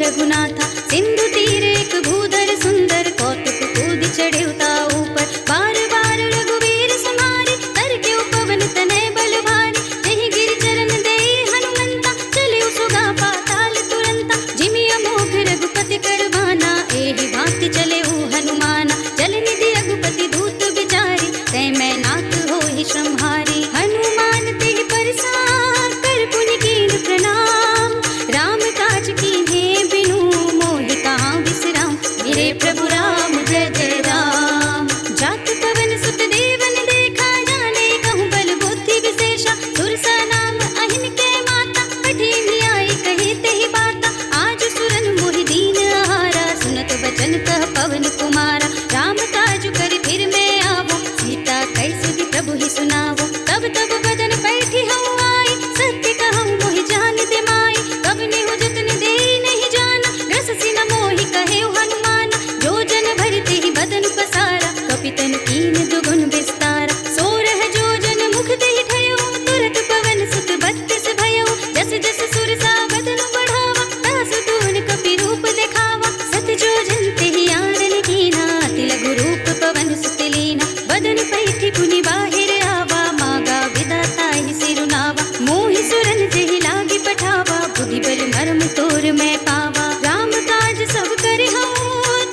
रघुनाथा। सिंधु तीर एक भूधर सुंदर, कौतुक कूद चढ़ेवता ऊपर। बार बार रघुवीर समारे, कर के पवन तनय बल भारी। जहि गिर चरण दे हनुमंता, चले सुगा पाताल तुरंता। जिमि अमोघ रघुपति कर बाना, एहि भांति चले हनुमाना। जल निधि रघुपति दूत बिचारी, तै मैं नाथ होहि श्रमहारी। हनुमान तेहि परसार, कर पुनि कीन प्रणाम। राम काज कीन्हे बिनु, मोहि कहाँ विश्राम। मेरे प्रभु राम जय जय राम। जात पवन सुत देवन देखा, जाने कहूँ बल बुद्धि विशेषा। सुरसा नाम अहिन के माता, कठिन आई कहे तेहि बाता। आज सुरन मोहि दीन आहारा, सुनत बचन कह पवन कुमारा। राम काज कर फिर मैं आवो, सीता कैसे दी प्रभु ही सुनावो। तब तब बदन बैठी हूँ आई, सत्य कहूँ मोहि जान दे माई। कब नेहु जतन दे नहीं जाना, रस सिन मोहि कहे हनुमान। जो जन भरते ही बदन पसारा, कपितन कीन दुगुन विस्तारा। सोरह जो जन मुख देहि ठयो, तुरत पवन सुत बत्तीस भयो। जस जस सुरसा बदन बढ़ावा, तास तून कपि रूप दिखावा। सत जो जन तेहि आनन कीना, अति लघु रूप पवन सुत लीना। बदन पैठी पुनि बाहिर आवा, मागा विधाता ही सिरुनावा। मोहि सुरन जेहि लागी पठावा, बुद्धि बल मर्म तोर मैं पावा। राम काज सब करे हूँ,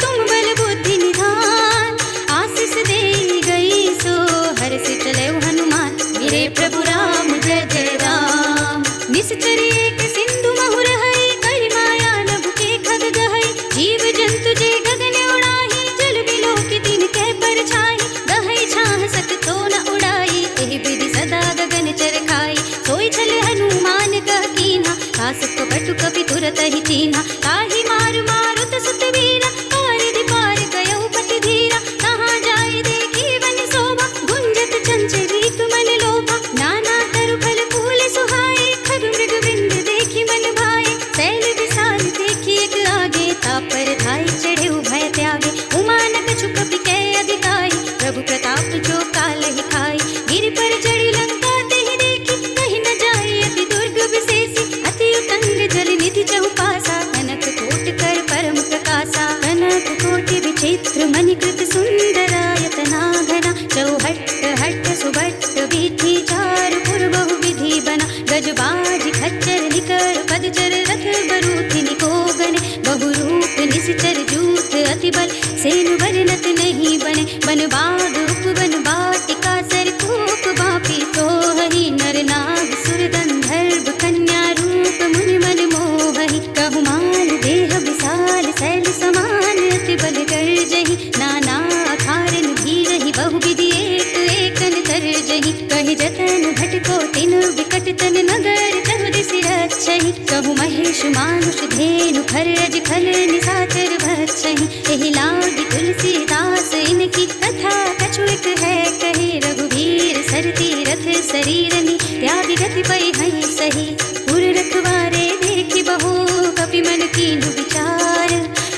तुम बल बुद्धि निधान। आशीष दे गई सो, हर से चले हनुमान। मेरे प्रभु राम जय जय राम। निश्चर एक सिंधु महु रहई, कर माया नभ के खग गहई। जीव जंतु जे गगन उड़ाही, जल बिलो की दिन के परछाई। गहई छाह सक तो न उड़ाई, एहि विधि सदा गगन चर खाई। सोई छल हनुमान कह कीन्हा, तास कपटु कपि तुरत ही चीन्हा। ताहि मार मारुत सुत वीरा, पारिधि पार गयउ पति धीरा। कहाँ जाय देखी वन शोभा, गुंजत चंचरीक मन लोभा। नाना तरु फल फूल सुहाए, खग मृग बिंद देखी मन भाए। शैल विशाल देखी एक आगे, तापर धाय चढ़े भय त्यागे। उमानक छुक बिकै अधिकाई, प्रभु प्रताप जो काल ही खाई। गिर पर चढ़ी लंका तेहि देखी, कहीं न जाए अति दुर्ग विशेषी। अति उतंग जल निधि चहुपासा, कनक कोट कर परम प्रकाशा। कनक कोटि विचित्र मणिकृत सुंदरायतना घना। चौहट्ट हट्ट सुबट्ट बीथी, चार पुर बहु विधि बना। गजबाज खच्चर निकर पदचर, रथ बरूथि निकोगन। बहुरूप निश्चर जूथ अति बल, सेन वर्णत नहीं बने। बन बाग उपवन बाटिका, सर कूप बापी सोहहि। नर नाग सुर गंधर्व कन्या, रूप मुनि मन मोहहि। कहु माल देह विशाल, शैल समान अति बल गर्जहि। नाना अखारन भीरहि, बहु विधि एक एकन तरजहि। कहि जतन भटको तिन विकट तन, नगर चहु दिसि रक्षहि। कहु महेश मानुष धेनु, खरज खल निशाचर भक्षहि। एहि लागी तुलसीदास, इनकी कथा कछु एक है कही। रघुवीर सर तीरथ शरीरनि, त्याग गति पै हई सही। पुर रखवारे देखी बहु, कपि मन कीन्हु विचार।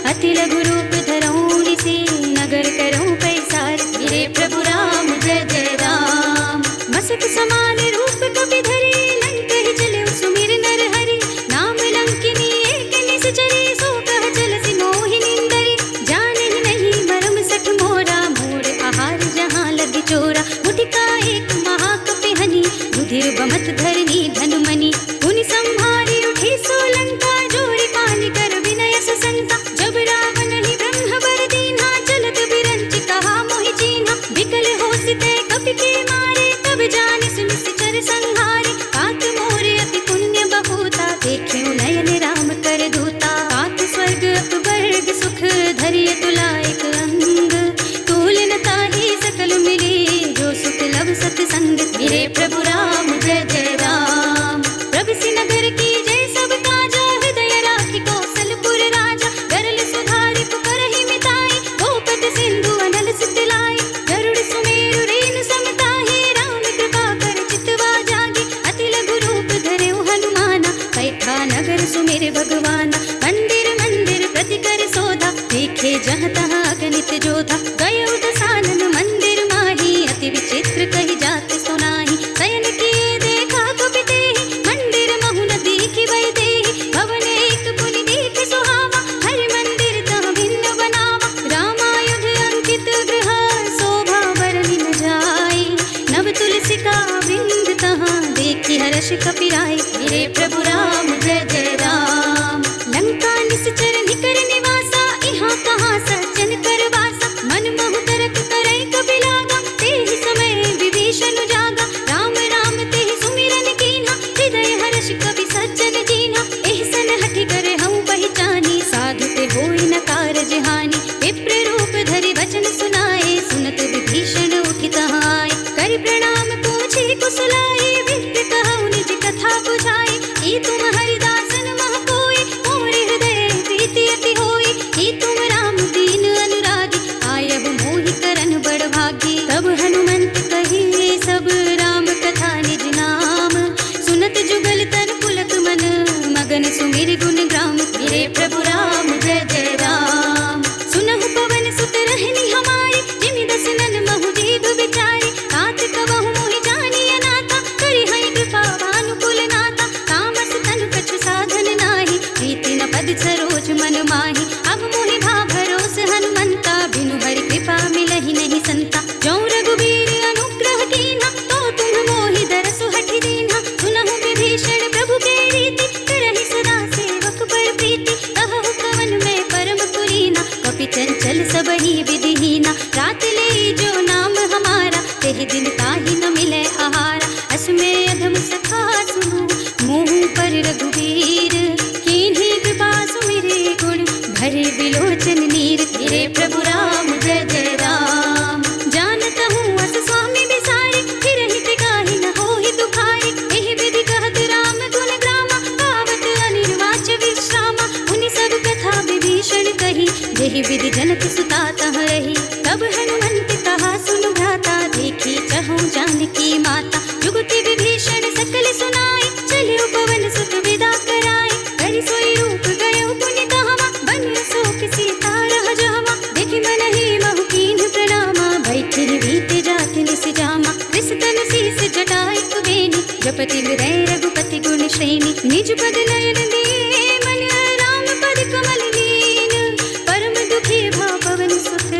अति लघु रूप धरऊँ निसि, नगर करऊँ पैसार। मेरे प्रभु राम जय जय राम। मसक समान रूप कपि धरि, लंक ही चले सुमिर नर हरि। नाम लंकिनी एक निश्चरी, सो कह चलसि मोहि निंदरी। जाने नहीं मरम सठ मोरा, मोर आहार जहाँ लग चोरा। मुटिका एक महाकपि हनि, रुधिर बमत धरनी धनुमनि। पुनि संहारी उठी सोलंका, जोरी पानी कर विनय ससंका। जब रावण ही ब्रह्म बर दीन्हा, चलत बिरंच कहा मोहि चीन्हा। विकल होसिते कपि के मारे, तब जानि सुनि निश्चर संहारे। कात मोर अति पुण्य बहुता, देखियो नयन राम कर दूता। कात स्वर्ग अपवर्ग सुख, धरिय तुलायक अंग। तुलन ताहि सकल मिली, जो सुख लब सतसंग। मेरे प्रभु राम जय जय राम। प्रभु नगर की जय सब काजा, हृदय राखी कौशलपुर राजा। गरल सुधारि पुकारहि मिताई, गोपद सिंधु अनल सुत लाई। गरुड़ सुमेरु रेनु समताहि, राम कृपा कर चितवा जागी। अति लघु रूप धरेउ हनुमाना, बैठा नगर सुमेर भगवाना। मंदिर मंदिर प्रति कर सोधा, देखे जहाँ तहाँ अगणित जोधा। गयो दसानन मंदिर माही, अति विचित्र कही जात सुनाही। शयन किए देखा कपि तेहि, मंदिर महु न देखि वै देहि। भवन एक पुनि देख सुहावा, हर्ष कपिराय। मेरे प्रभु राम जय जय राम। लंका निश्चर निकर निवासा, यहाँ कहाँ सज्जन कर वासा। मन मोह तरक करई कबि लागा, तेहि समय विभीषण जागा। राम राम तेहि सुमिरन कीन्हा, हृदय हर्ष कपि सज्जन दीन्हा। एहसन हठि करे हऊँ पहिचानी, साधु ते होई न कारज हानि। विप्र रूप धरि वचन सुनाए, सुनत विभीषण उठि तहाँ आए। करि प्रणाम पूछे कुशलाए, विप्र कहु निज कथा बुझाए। ई तुम हरिदासन मह कोई, मोर हृदय प्रीति अति होई। ई तुम राम दीन अनुरागी, आयहु मोहि करन बड़ भागी। तब हनुमंत कहिए सब राम कथा निज नाम, सुनत जुगल तन पुलक मन, मगन सुमिर गुण ग्राम। मेरे प्रभु राम जय जय राम। सुनहु पवन सुत रहनी हमारी, जिमि दसनन महु जीव बिचारी। तात कबहु मोहि जानिय नाथा, करि हई कृपा भानुकुल नाथा। तामस तनु कछु साधन नाही, प्रीति न पद सरोज मन माही। अब मोहि भा भरोस हनुमंता, बिनु हरि कृपा मिलहि नहीं संता। जौं रघुबीर अनुग्रह कीन्हा, तो तुम मोहि दरसु हठि दीन्हा। सुनहु विभीषण प्रभु के रीति, करहि सदा सेवक बड़ प्रीति। कहु कवन में परम पुरीना, कपि चंचल सबहि विधिहीना। रात ले जो नाम हमारा, तेहि दिन ताहि न मिले आहारा। अस में अधम सखा सुनु, मुँह पर रघुबीर। कीन्ही कृपा सुमिरे गुण, भरे बिलोचन नीर। मेरे प्रभु राम जय जय राम। जानत हूँ अस स्वामी बिसारी, फिर हित गाहि न होहि दुखारी। एहि विधि कहत राम गुण ग्रामा, गावत अनिर्वाच विश्रामा। उनि सब कथा विभीषण कही, जेहि विधि जनक सुता तह रही। तब हनुमंत कहा सुनु भ्राता, देखी चहु जानकी माता। जुगति विभीषण सकल सुनाई, चलियो पवन सुत विदा कराई। करि सोई रूप गयो पुनि तहवा, बनियो शोक सीता रह जहवा। देखि मनहि महु कीन्ह प्रणामा, बैठी बीते जात निस जामा। कृषतन शीस जटाई कुबेनी, जपति हृदय रघुपति गुण श्रेणी। निज पद नयन दिए मन, राम पद कमल लीन। परम दुखी भा पवन सुत,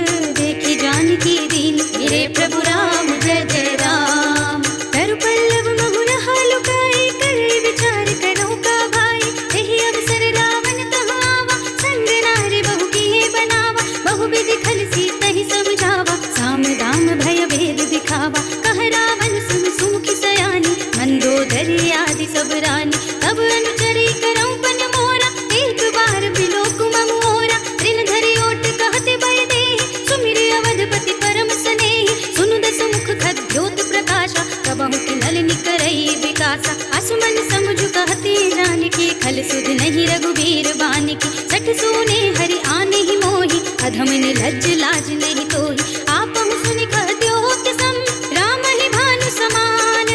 देखि जानकी दीन। मेरे प्रभु राम जय जय राम। तरु पल्लव महु रहा लुकाई, करे विचार करो का भाई। एहि अवसर रावण तहाँ आवा, संग नारी बहु किए बनावा। बहु विधि खल सीतहि समझावा, साम दाम भय भेद दिखावा। कह रावण सुन सुमुखी सयानी, मंदोदरी आदि सब रानी। तब अनुचरी करऊं पन मोरा, एक बार बिलोक मम ओरा। ऋण धरि ओट कहते भय देहि, सुमिर अवधपति परम स्नेहि। सुनु दस मुख खद्योत प्रकाशा, कबहु किन्नल निकरई विकासा। असमन समुझ कहते जानकी, खल सुध नहीं रघुबीर बानिकी। सठ सोने हरि आने ही मोहि, अधम निर्लज्ज लाज नहीं तोहि। आपहु सुनि कहद्योत सम, राम ही भानु समान।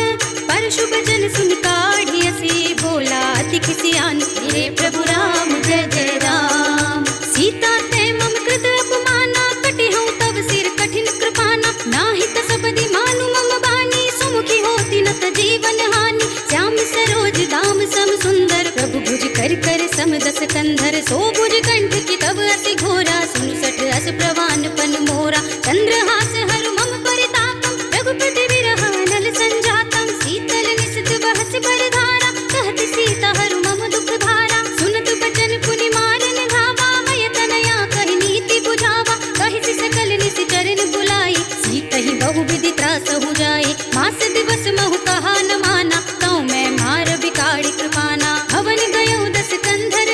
परशु बचन सुनि काढ़ियसि, बोला अति खिसियान। मेरे प्रभु राम जय जय राम। सीता ते मम कृत अपमाना, कटे हूँ तब सिर कठिन कृपाना। नाहित सपदि मानु मम बानी, सुमुखी होती न त जीवन हानि। श्याम सरोज दाम सम सुंदर, प्रभु भुज कर कर सम दस कंधर। सो भुज कंठ की तब अति घोरा, सुनु सठ अस प्रवान पन मोरा। चंद्रहास हरु मम परितापम, रघुपति विरह नल संजातम। शीतल निशित बहस बरधारा, कहत सीता हरु मम दुख भारा। सुनत बचन पुनि मारन धावा, मय तनया कहि नीति बुझावा। कहि सकल निस चरण बुलाई, सीतहि बहु विधि त्रासहु जाई। मास दिवस महु कहा न माना, तौ मैं मार बिगाड़ी कृपाना। हवन गयो दस कंधर,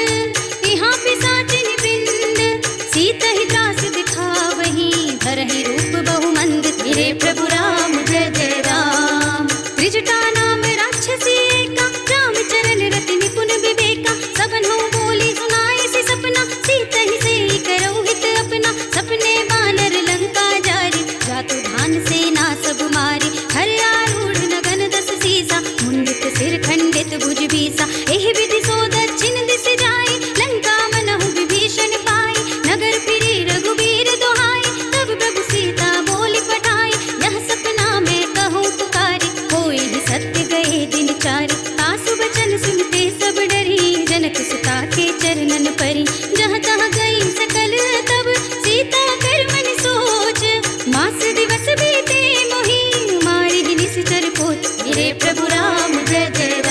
यहाँ पिशाचिनि पिंड। सीतहि त्रास दिखावहि, धरहि रूप बहु मंद। मेरे प्रभु राम जय जय राम। त्रिजटा नाम राक्षसी एका, राम चरण रति निपुण विवेका। सबन हो बोली सुनाए से सपना, सीतहि से करौ हित अपना। सपने बानर लंका जारी, जातु धान सेना सब मारी। हर आरूढ़ नगन दस सीसा, मुंडित सिर खंडित भुज बीसा। एहि विधि सो दक्षिण दिस जाई, लंका मनहु विभीषण पाई। नगर फिरे रघुबीर दुहाई, तब प्रभु सीता बोली पठाई। यह सपना मैं कहूँ पुकारी, होई ही सत्य गए दिन चारि। तासु बचन सुनते सब डरी, जनक सुता के चरणन परी। जहाँ तहाँ गई सकल तब, सीता कर मन सोच। मास दिवस बीते मोहि, मारि निश्चर पोच। मेरे प्रभु राम जय जय राम।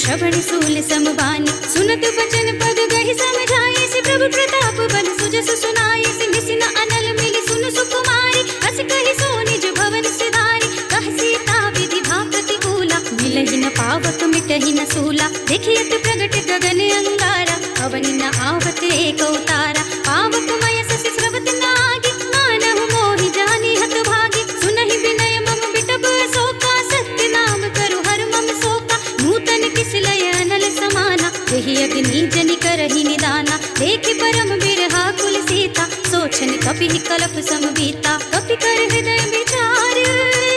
श्रवण सूल समबानी सुनत बचन पद गहि समझाए से प्रभु प्रताप बन सुजस सुनाए सिंह सिन अनल मिली सुन सुकुमारी अस कहि सो निज भवन सिधारी कह सीता विधि भा प्रतिकूला मिलहि न पावक मिटहि न सूला देखियत प्रगट गगन अंगारा अवनि न आवत एक अवतारा पावक मय ससि स्रवत नागी मानहु मोहि जानी हत भागी सुनहि विनय मम बिटप शोका सत्य नाम करु हर मम शोका नूतन किस लय अनल समाना यही अग्नि जनि करहि निदाना देखि परम बिरहा कुल सीता सोचन कपि कलप समबीता कपि कर हृदय विचार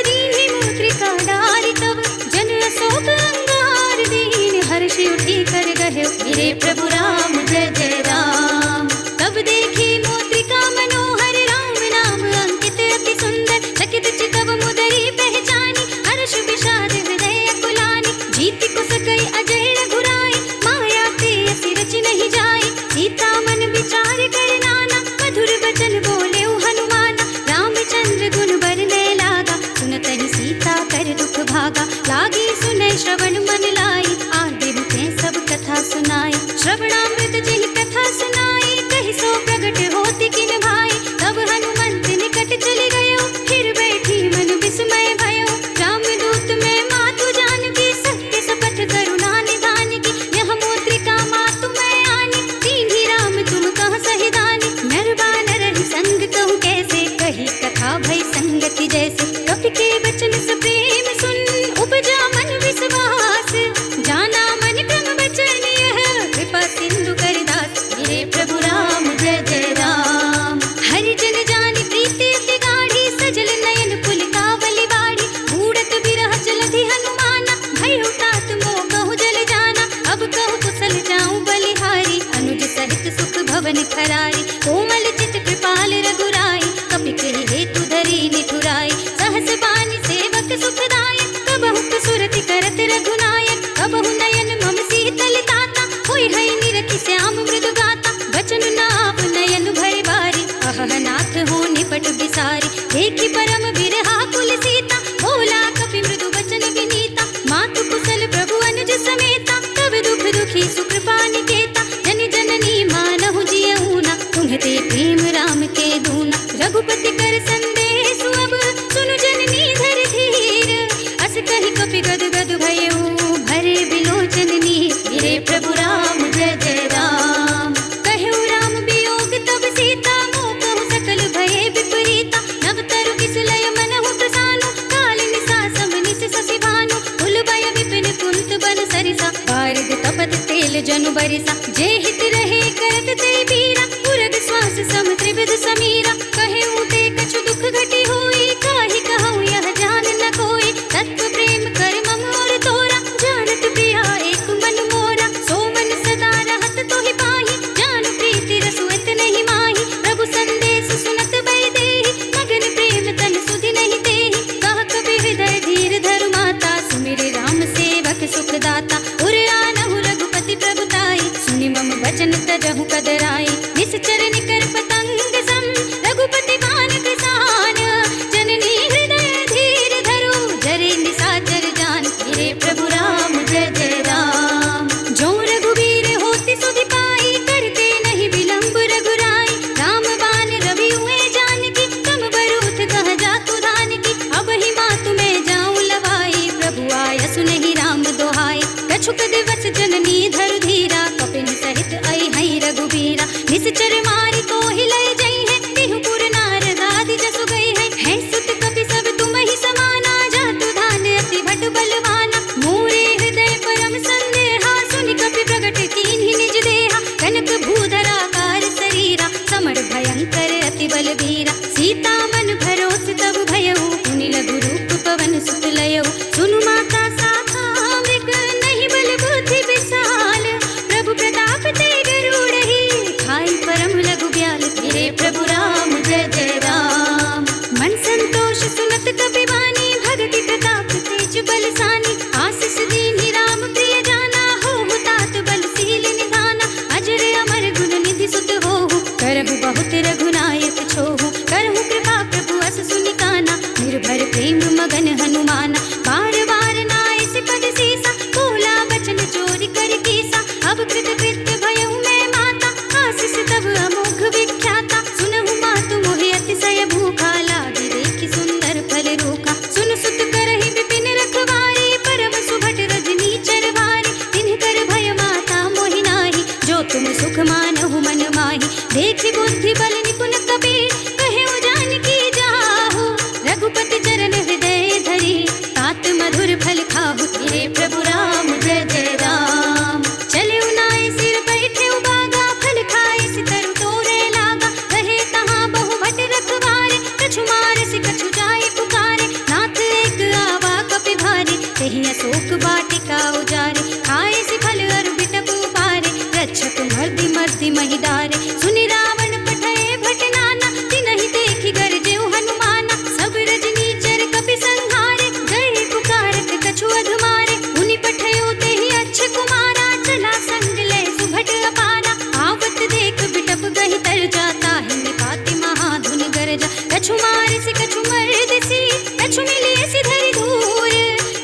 दीन्हि मुद्रिका डारि तब जन अशोक अंगार दीन हर्षि उठी कर गहे मेरे प्रभु राम जय जय राम। तब देखी मुद्रिका मनोहर राम नाम अंकित अति सुंदर चकित चितव मुदरी पहचानी हर्ष विषाद हृदय अकुलानी जीति को सकई अजय रघुराई माया ते असि रचि नहीं जाए सीता मन विचार कर नाना मधुर वचन बोले हनुमाना रामचंद्र गुण बरने लागा सुनतहि सीता कर दुख भागा लागी सुने श्रवण मन लाई आगे मुझे सब कथा सुनाई श्रवणामृत जहि कथा सुनाई कहि सो प्रगट होति किन भाई तब हनुमंत निकट चले गयो फिर बैठी मन विस्मय भयो रामदूत में मातु जानकी सत्य सपथ करुणा निधान की यह मुद्रिका मातु मैं आनी दीन्हि राम तुम कह सहिदानी नर बानर ही संग कहूँ कैसे कही कथा भई संगति जैसे कपि के वचन से प्रेम सुन उपजा मन विश्वास जाना मन क्रम वचन यह कृपा सिंधु करिदास मेरे प्रभु राम जय जय राम। हरि जन जानि प्रीति अति गाढ़ी सजल नयन पुलकावली बाड़ी मूढ़त बिरह जलधि हनुमाना भय तात मोह कहूँ जल जाना अब कहूँ कुशल जाऊँ बलिहारी अनुज सहित सुख भवन खरारी कोमल चित कृपाल रघुराई कपि कहि हेतु धरी निठुराई सहस बानी सेवक सुखदायक कबहु सुरति करत रघुनायक कबहु नयन मम शीतल ताता होय है निरखि श्याम मृदु गाता बचन नाव नयन भय बारी अहह नाथ हो निपट बिसारी देखि परम बिरहा कुल सीता बोला कपि मृदु वचन विनीता मातु कुशल प्रभु अनुज समेता तब दुख दुखी सुकृपा निकेता जन जननी मानहु जियऊना तुम्हते प्रेम राम के दूना रघुपति कर संदेश अब सुनु जननी धर धीर अस कहि कपि गद गद भयऊ भरे बिलोचन नीर मेरे प्रभु राम जय जय राम। कहु राम वियोग तब सीता मोह कहु सकल भये विपरीता नव तरु किस लय मनहु प्रसानु काल निसा सम निस शशि भानु कुल भय विपिन कुंत बन सरिसा बारिद तपत तेल जनु बरिसा जे हित रहे करत ते बीरा पुरग श्वास सम त्रिविध समीरा कहे ऊते कछु दुख घटी होई काहि कहूँ यह जान न कोई तत्व प्रेम कर मम और तोरा जानत प्रिया एक मन मोरा सो मन सदा रहत तोहि पाही जान प्रीति रसुत नहीं माही प्रभु संदेश सुनत भय देहि मगन प्रेम तन सुधि नहीं तेहि कह कबि हृदय धीर धरु माता सुमिर राम सेवक सुख दाता उर आनहु रघुपति प्रभुताई सुनि मम वचन तजहु कदराई निश्चर निकर पतंग सम रघुपति बान किसान जननी हृदय धीर धरु जरे निशाचर जान मेरे प्रभु राम जय जय राम। जो रघुवीर होति सुधि पाई करते नहीं विलंब रघुराई राम बान रवि हुए जानकी कम बरूथ कह जातु धानकी अब ही मातु में जाऊं लवाई प्रभु आय सुनहि राम दोहाई कछुक दिवस जननी धरु धीरा कपिन सहित आई हई रघुबीरा निश्चर मारी को हिलय जई है बिहुपुर नारद आदि जसु गई है सुत कपि सब तुम ही समाना जातु धान अति भट बलवाना मोरे हृदय परम संदेहा सुनि कपि प्रगट कीन्हि निज देहा कनक भूधरा कार शरीरा समर भयंकर अति बलबीरा सीता मन भरोस तब भयऊ पुनि लघु रूप पवन सुत लयऊ सुनु माता साखा मृग नहीं बल बुद्धि विशाल प्रभु प्रताप ते गरुड़हि खाई परम लघु ब्याल मेरे प्रभु राम जय जय राम। मन संतोष सुनत कपि बानी भगति प्रताप तेज बलसानी आशीष दीन्हि राम प्रिय जाना हो तात बलशील निधाना अजर अमर गुण निधि सुत होहु करहु बहुत रघुनायक छोहु करहु कृपा प्रभु अस सुनि काना निर्भर प्रेम मगन हनुमाना शोक वाटिका उजारे, खाए से फल अरु बिटप उबारे, रक्षक मर्दि मर्दि महिदारे। सुनि रावण पठये भट नाना, तिनहि देखि गरजे हनुमाना, सब रजनीचर कपि संहारे, गए पुकारत कछु अधमारे। मुनि पठयो तेहि अच्छ कुमारा, चला संग ले सुभट अपारा, आवत देख बिटप गहि तर जाता, ही निपाति महाधुनि गरजा। कछु मारे से कछु मर्दिसी, कछु मिलिए से धरि धूर,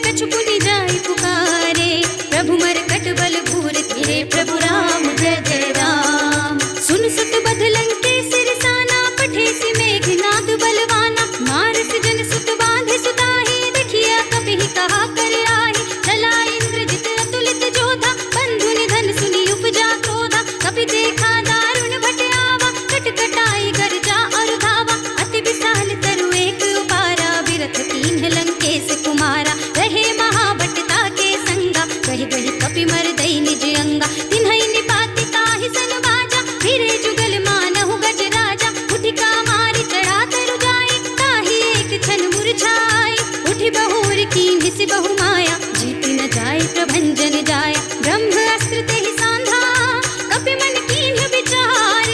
कछु पुनि जाय पुकारे, प्रभु मरकट बल भूर। तेरे प्रभु राम जय जय राम। सुन सुत बध लंकेश रिसाना, पठे सि मेघनाद बलवाना, मारस जन सुत बांधे सुताहि, देखिया कपिहि कहा कर आहि। चला इंद्रजित अतुलित जोधा, बंधु निधन सुनि उपजा क्रोधा, कपि देखा दारुण भट आवा, कटकटाई गरजा और धावा। अति विशाल तरु एक उपारा, बिरथ कीन्ह लंकेश कुमारा, रहे महाभटता के संगा, कहि गहि कपि मर दई निज अंगा। तिन्हइ निपाति ताहि सन बाजा, फिरे जुगल मानहु गज राजा, उठिका मारि चढ़ा तरु जाए, ताहि एक क्षण मुरझाए। उठि बहुर कीन्हि सि बहु माया, जीति न जाय प्रभंजन जाय। ब्रह्म अस्त्र तेहि सांधा, कपि मन कीन्ह विचार,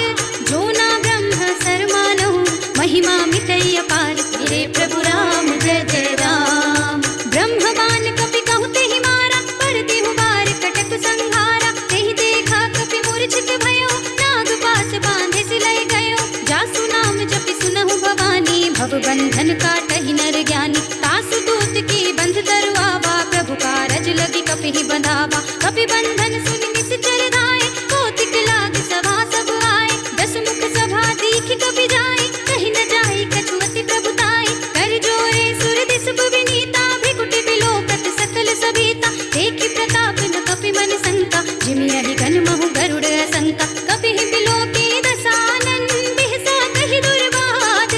जो ना ब्रह्म सर मानहु, महिमा मिटई अपार। तेरे प्रभु राम जय जय राम। ब्रह्म बाण कपि कहु तेहि मारा, पर देहु बार कटक संहारा, तेहि देखा कपि मूर्छित भयो, नाग पास बांधे सिलय गयो। जासु नाम जपि सुनहु भवानी, भव बंधन काटहि नर ज्ञानी। तासु दूत की बंध तरु आवा, प्रभु कारज लगी कपिहि बंधावा। कपि बंधन सुनि निश्चर धाये, कौतिक लाग सभा सब आए। दस मुख सभा दीखि कपि जाए, कहि न जाए कछु अति प्रभुताई। कर जोरे सुर दिसब विनीता, भृकुटि बिलोकत सकल सभीता। देखि प्रताप न कपि मन शंका, जिमियहि गन महु गरुड़ असंका। कपिहि बिलोके दसानन, बिहसा कहि दुर्बाद,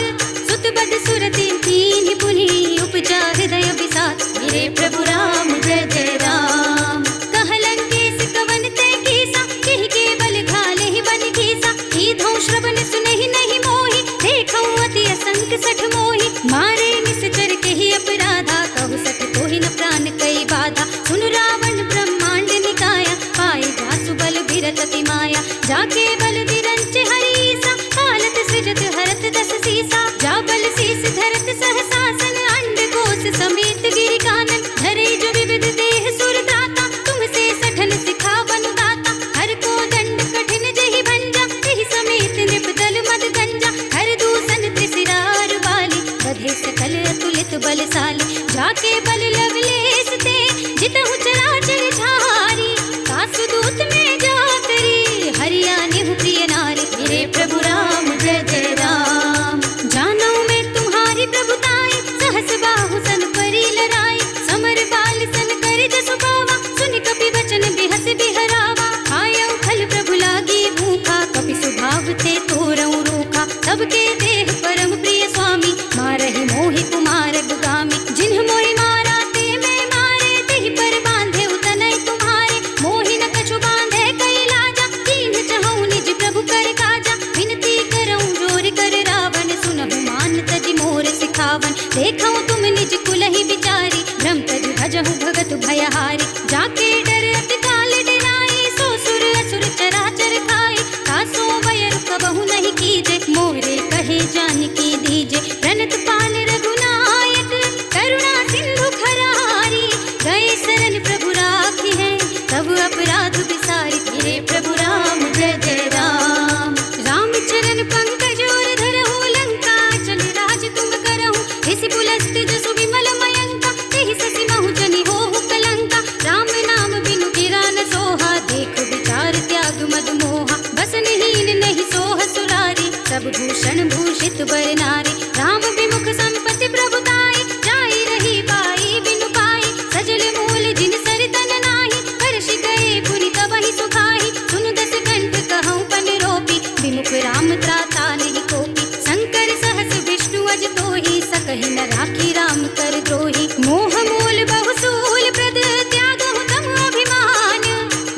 सुत बद सुरति कीन्हि पुनि उपजा हृदय विषाद। मेरे प्रभु राम जय जय राम। कह लंकेश कवन तै कीसा, केहि केवल घाले ही बन घीसा। कीधौ श्रवण सुनहि नहीं मोहि, देखौ अति असंक सठ मोहि। मारे निश्चर केहि अपराधा, कहु सठ तोहि न प्राण कई बाधा। सुन रावण ब्रह्मांड निकाया, पाए जासु बल बिरत अति माया। जाके बल बिरंच हरीसा, पालत सृजत हरत दस सीसा। जा बल शीस धरत सहसासन, अंड कोश समेत गिरि कानन। धरे जो विविध देह सुर दाता, तुमसे सठन सिखावन दाता। हर को दंड कठिन जहि भंजा, तेहि समेत नृप दल मद गंजा। हर दूषण त्रिशिरार बाली, बधे सकल अतुलित बलशाली। जाके बल लवलेश ते, जितहु चराचर झारी। तासु दूत में जाकरी, हरिया निहु प्रिय नारी। मेरे प्रभु राम जय जय राम। जानो मैं तुम्हारी प्रभुताई, सहस बाहु सन परी लड़ाई। समर बाल सन कर जसु पावा, सुनि कपि वचन बिहस बिहरावा। आयौ खल प्रभु लागी भूखा, कपि सुभाव ते तोरऊ रूखा। सबके देह परम प्रिय स्वामी, मारहि मोहि कुमार गुगामी। जिन्ह मोहि मारा ते मैं मारे, तेहि पर बांधे उतनय तुम्हारे। मोहि न कछु बांधे कई लाजा, कीन्ह चहु निज प्रभु कर काजा। विनती करऊं जोर कर रावण, सुनहु मान तजि मोर सिखावन। देखऊं तुम निज कुलहि विचारी, भ्रम तजि भजहु भगत भयहारी। जाके डर अति काल डराई, सो सुर असुर चराचर खाई। तासो वयर कबहु नहीं कीजे, मोरे कहे जानकी दीजे। प्रणत पाल रघुनायक, करुणा सिंधु खरारी। गए शरण प्रभु राखी है, तब अपराध विसारी। तेरे प्रभु राम जय जय राम। राम चरण पंकज और धरहु, लंका चल राज तुम करहु। इसी पुलस्त जसु विमल मयंका, तेहि ससि महु जनि होहु कलंका। राम नाम बिनु गिरा न सोहा, देख विचार त्याग मद मोहा। बसनहीन नहीं सोह सुरारी, सब भूषण भूषित बर नारी। राम विमुख संपत्ति प्रभुताई, जाई रही पाई बिनु पाई। सजल मूल जिन सर तन नाही, हर्षि गए पुनि तबहि सुखाई। सुनु दस कंठ कहऊं पन रोपी, विमुख राम त्राता नहीं कोपी। शंकर सहस विष्णु अज तोहि, सकहि न राखी राम कर द्रोही। मोह मूल बहुसूल प्रद, त्यागहु तम अभिमान।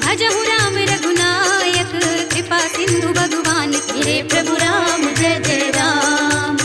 भजहु राम रघुनायक, कृपा सिंधु भगवान। मेरे प्रभु राम जय जय राम।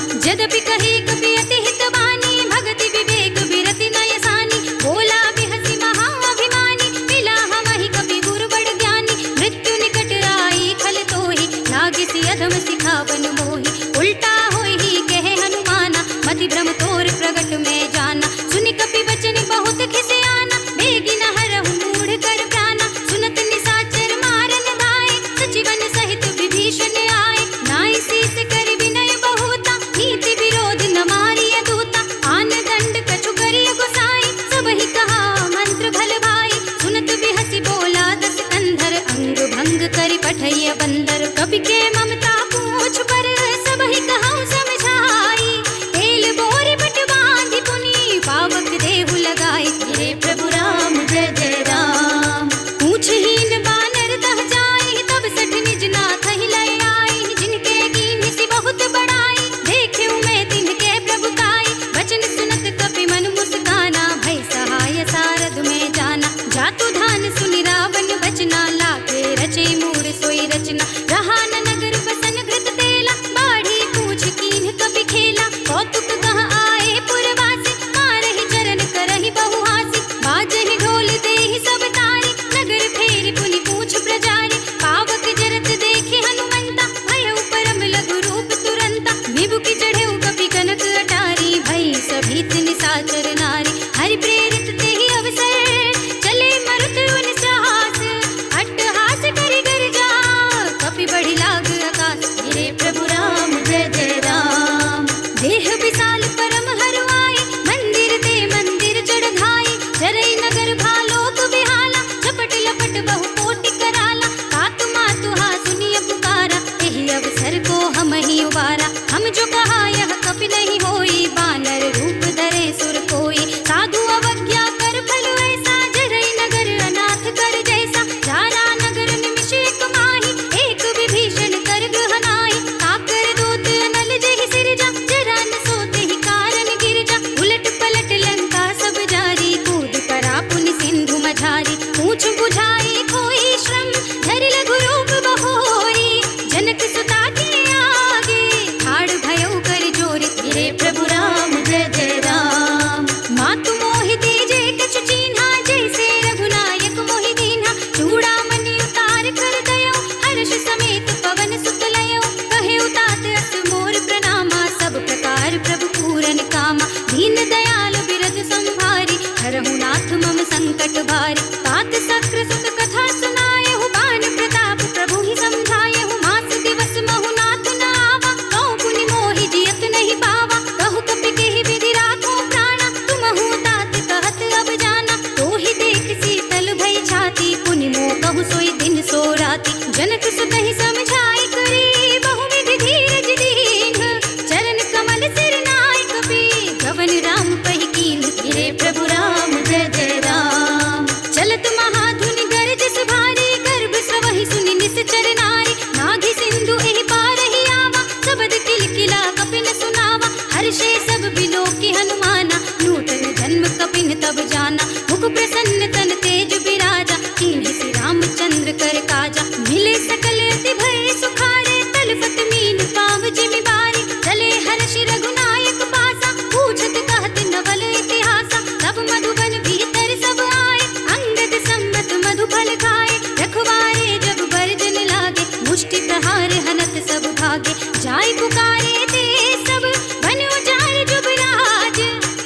संकट भारी। तात सक्र सुत कथा सुनाए हूँ, बान प्रताप प्रभु ही समझाए हूँ। मास दिवस महु नाथ न आवा, कहूँ पुनि मोहि जियत नहीं पावा। कहु कपि केहि विधि राखो प्राणा, तुम हूँ तात कहत अब जाना। तो ही देख शीतल भई छाती, पुनि मोह कहु सोई दिन सो राती। जनक सुत ही समझाई करी, बहु विधि धीरज दीन। चरण कमल सिर नाय कपि, गवन राम पहि कीन। गिरे प्रभु राम जय जय राम। चलत महाधुनि गरजस भारी, गर्भ स्रवहि सुनि निश्चर नारी। नाघि सिंधु एहि पारहि आवा, सबद किलकिला कपिन सुनावा। हर्षे सब बिलोकी हनुमाना, नूतन जन्म कपिन तब जाना। मुख प्रसन्न तन तेज बिराजा, कीन्हि श्री रामचंद्र कर काजा। मिले सकल अति भय सुखारे, तलपत मीन पाव जिमि बारी। चले हर्षि रघुनायक पासा, पूछत कहत नवल इतिहासा। तब मधुबन भीतर सब आए, अंगद सम्मत मधु फल खाए। रखवारे जब बरजन लागे, मुष्टि प्रहार हनत सब भागे। जाय पुकारे ते सब, बन उजाड़ जुबराज।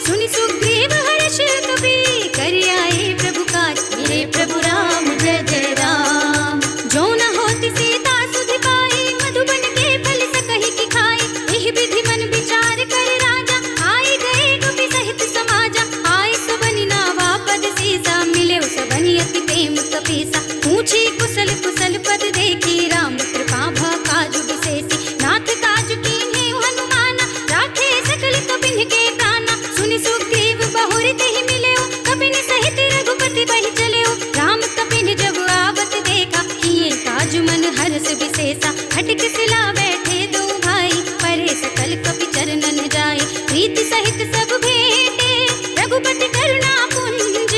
सुनि सुग्रीव हर्ष कपि, कर आए प्रभु काज। मेरे प्रभु राम जय जय राम। जो न होती सीता सुधि पाई, मधुबन के फल सकहि की खाई। एहि विधि मन विचार कर राजा, आई गए कपि सहित समाजा। आए सबनि नावा पद सीसा, मिले सबनि अति प्रेम कपीसा। पूछी कुशल कुशल पद देखी, राम कृपा भा काजु विशेषी। नाथ काजु कीन्हे हनुमाना, राखे सकल कपिन के प्राणा। सुनि सुग्रीव बहुरि तेहि मिलेउ, कपिन सहित रघुपति बहि चलेउ। राम कपिन जब आवत देखा, किए काजु मन हर्ष विशेषा। खटक सिला बैठे दो भाई, परे सकल कपि चरणन जाए। प्रीति सहित सब भेंटे, रघुपति करुणा पुंज।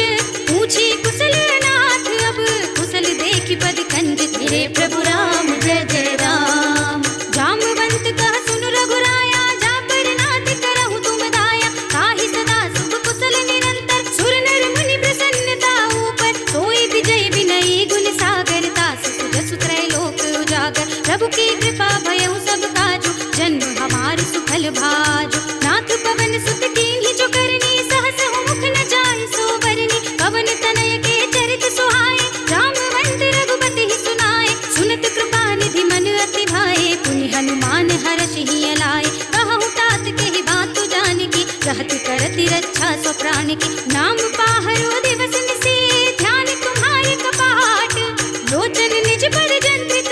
पूछी कुशल नाथ अब, कुशल देखि पद कंज। मेरे प्रभु राम जय जय राम। जामवंत कह सुन रघुराया, जा पर नाथ करहु तुम दाया। ताहि सदा शुभ कुशल निरंतर, सुर नर मुनि प्रसन्नता ऊपर। सोई विजय विनयी गुण सागर, तास सुजसु त्रैलोक उजागर। प्रभु की कृपा भयउ सब काजु, जन्म हमार सुफल भाजु। नाथ पवन सुत कीन्हि जो करनी, सहस मुख न जाय सो बरनी। पवन तनय के चरित सुहाए, रामवंत रघुपति ही सुनाए। सुनत कृपा निधि मन अति भाए, पुनि हनुमान हर्षि हिय लाए। कहु तात केहि बात जानकी, कहत करति रक्षा सो प्राण की। नाम पाहरो दिवस निशि, ध्यान तुम्हारे कपाट। लोचन निज पर जंत्रित,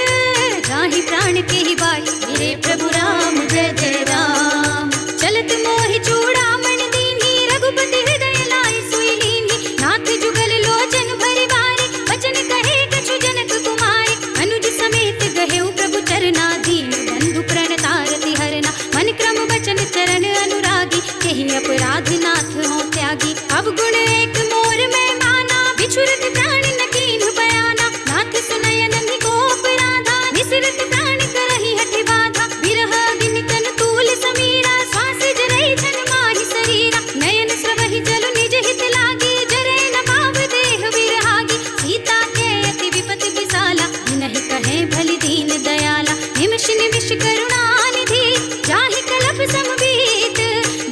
जाहि प्राण केहि बाट। मेरे प्रभु राम जय जय राम। चलत मोहि चूड़ामणि दीन्हि, रघुपति हृदय लाय सोई लीन्हि। नाथ जुगल लोचन भरि बारी, वचन कहे कछु जनक कुमारी। अनुज समेत गहेउ प्रभु चरना, दीन बंधु प्रणतारति हरना। मन क्रम वचन चरण अनुरागी, केहि अपराध नाथ हो त्यागी। अब गुण एक मोर में माना, बिछुरत प्राण न कीन्हु बयाना। नाथ सुनय नन्हि को अपराधा, निसरत प्राण करहि हठि बाधा। बिरह अग्नि तन तूल समीरा, श्वास जरई छन माहि शरीरा। नयन स्रवहि जल निज हित लागी, जरै न पाव देह विरहागी। सीता के अति विपति विसाला, नहीं कहे भलि दीन दयाला। निमिष निमिष करुणा निधि, जाहि कलप समबीत।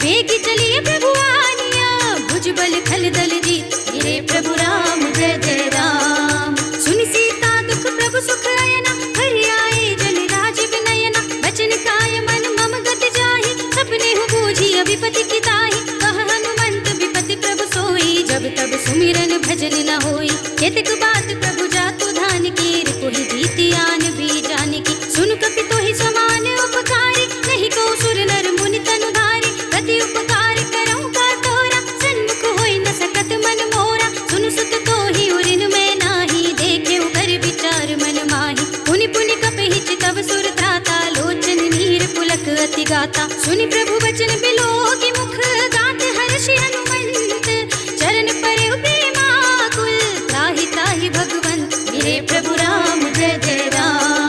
बेगी चलिए प्रभु आनिया, भुजबल खल दल जीत। मेरे प्रभु राम जय जय राम। सुनि सीता दुख प्रभु सुख अयना, हरि आए जन राज विनयना। बचन काय मन मम गत जाहि, सपने हूँ बूझी अभिपति की ताहि। कह हनुमंत विपति प्रभु सोई, जब तब सुमिरन भजन न होई। केतक बात प्रभु जातु धान की, रिपुहि जीति आन भी जानकी। सुन कपि तोहि समान उपकारी, नहीं को सुर नर मुनि तनु धारी। प्रति उपकार करऊँ का तोरा, सन्मुख होई न सकत मन मोरा। सुनु सुत तोहि उरिन में नाही, देखे कर विचार मन माही। पुनि पुनि कपहि चितव सुर त्राता, लोचन नीर पुलक अति गाता। सुनि प्रभु वचन बिलोकी मुख, गात हर्षि हनुमंत। चरण परेउ प्रेमाकुल, त्राहि त्राहि भगवंत। मेरे प्रभु राम जय जय राम।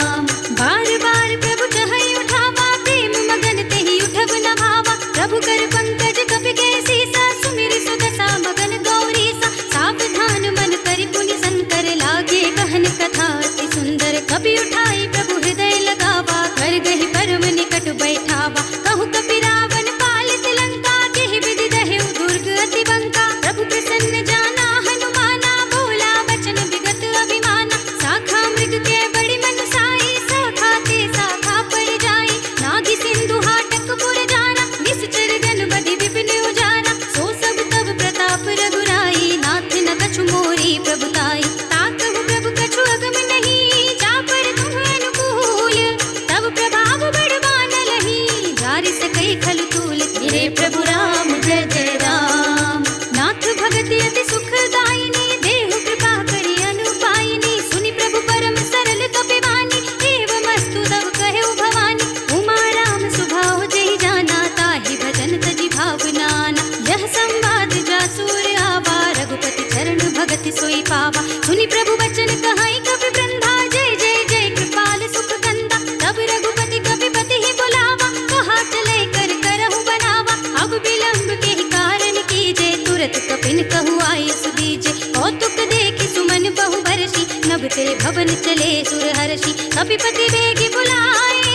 अति अति सुखदायिनी, देहु कृपा करि अनुपायिनी, सुनि प्रभु परम सरल कपिवानी, एवमस्तु तव कहु भवानी। उमा राम सुभाव जेहि जाना, ताहि भजन तजि भावनाना। यह संवाद जासुर आवा, रघुपति चरण भगति सोई पावा। सुनि प्रभु वचन कहाई कपि वृंदा, जय जय जय कृपाल सुख कंदा। तब रघुपति कपिपति ही बुलावा, कहा चले कर करहु बनावा। अब विलंब के ही कारण कीजे, तुरत कपिन कहु आय सुदीजे। कौतुक देखि सुमन बहु बरसी, नभ ते भवन चले सुर हर्षि। कपिपति बेगी बुलाए,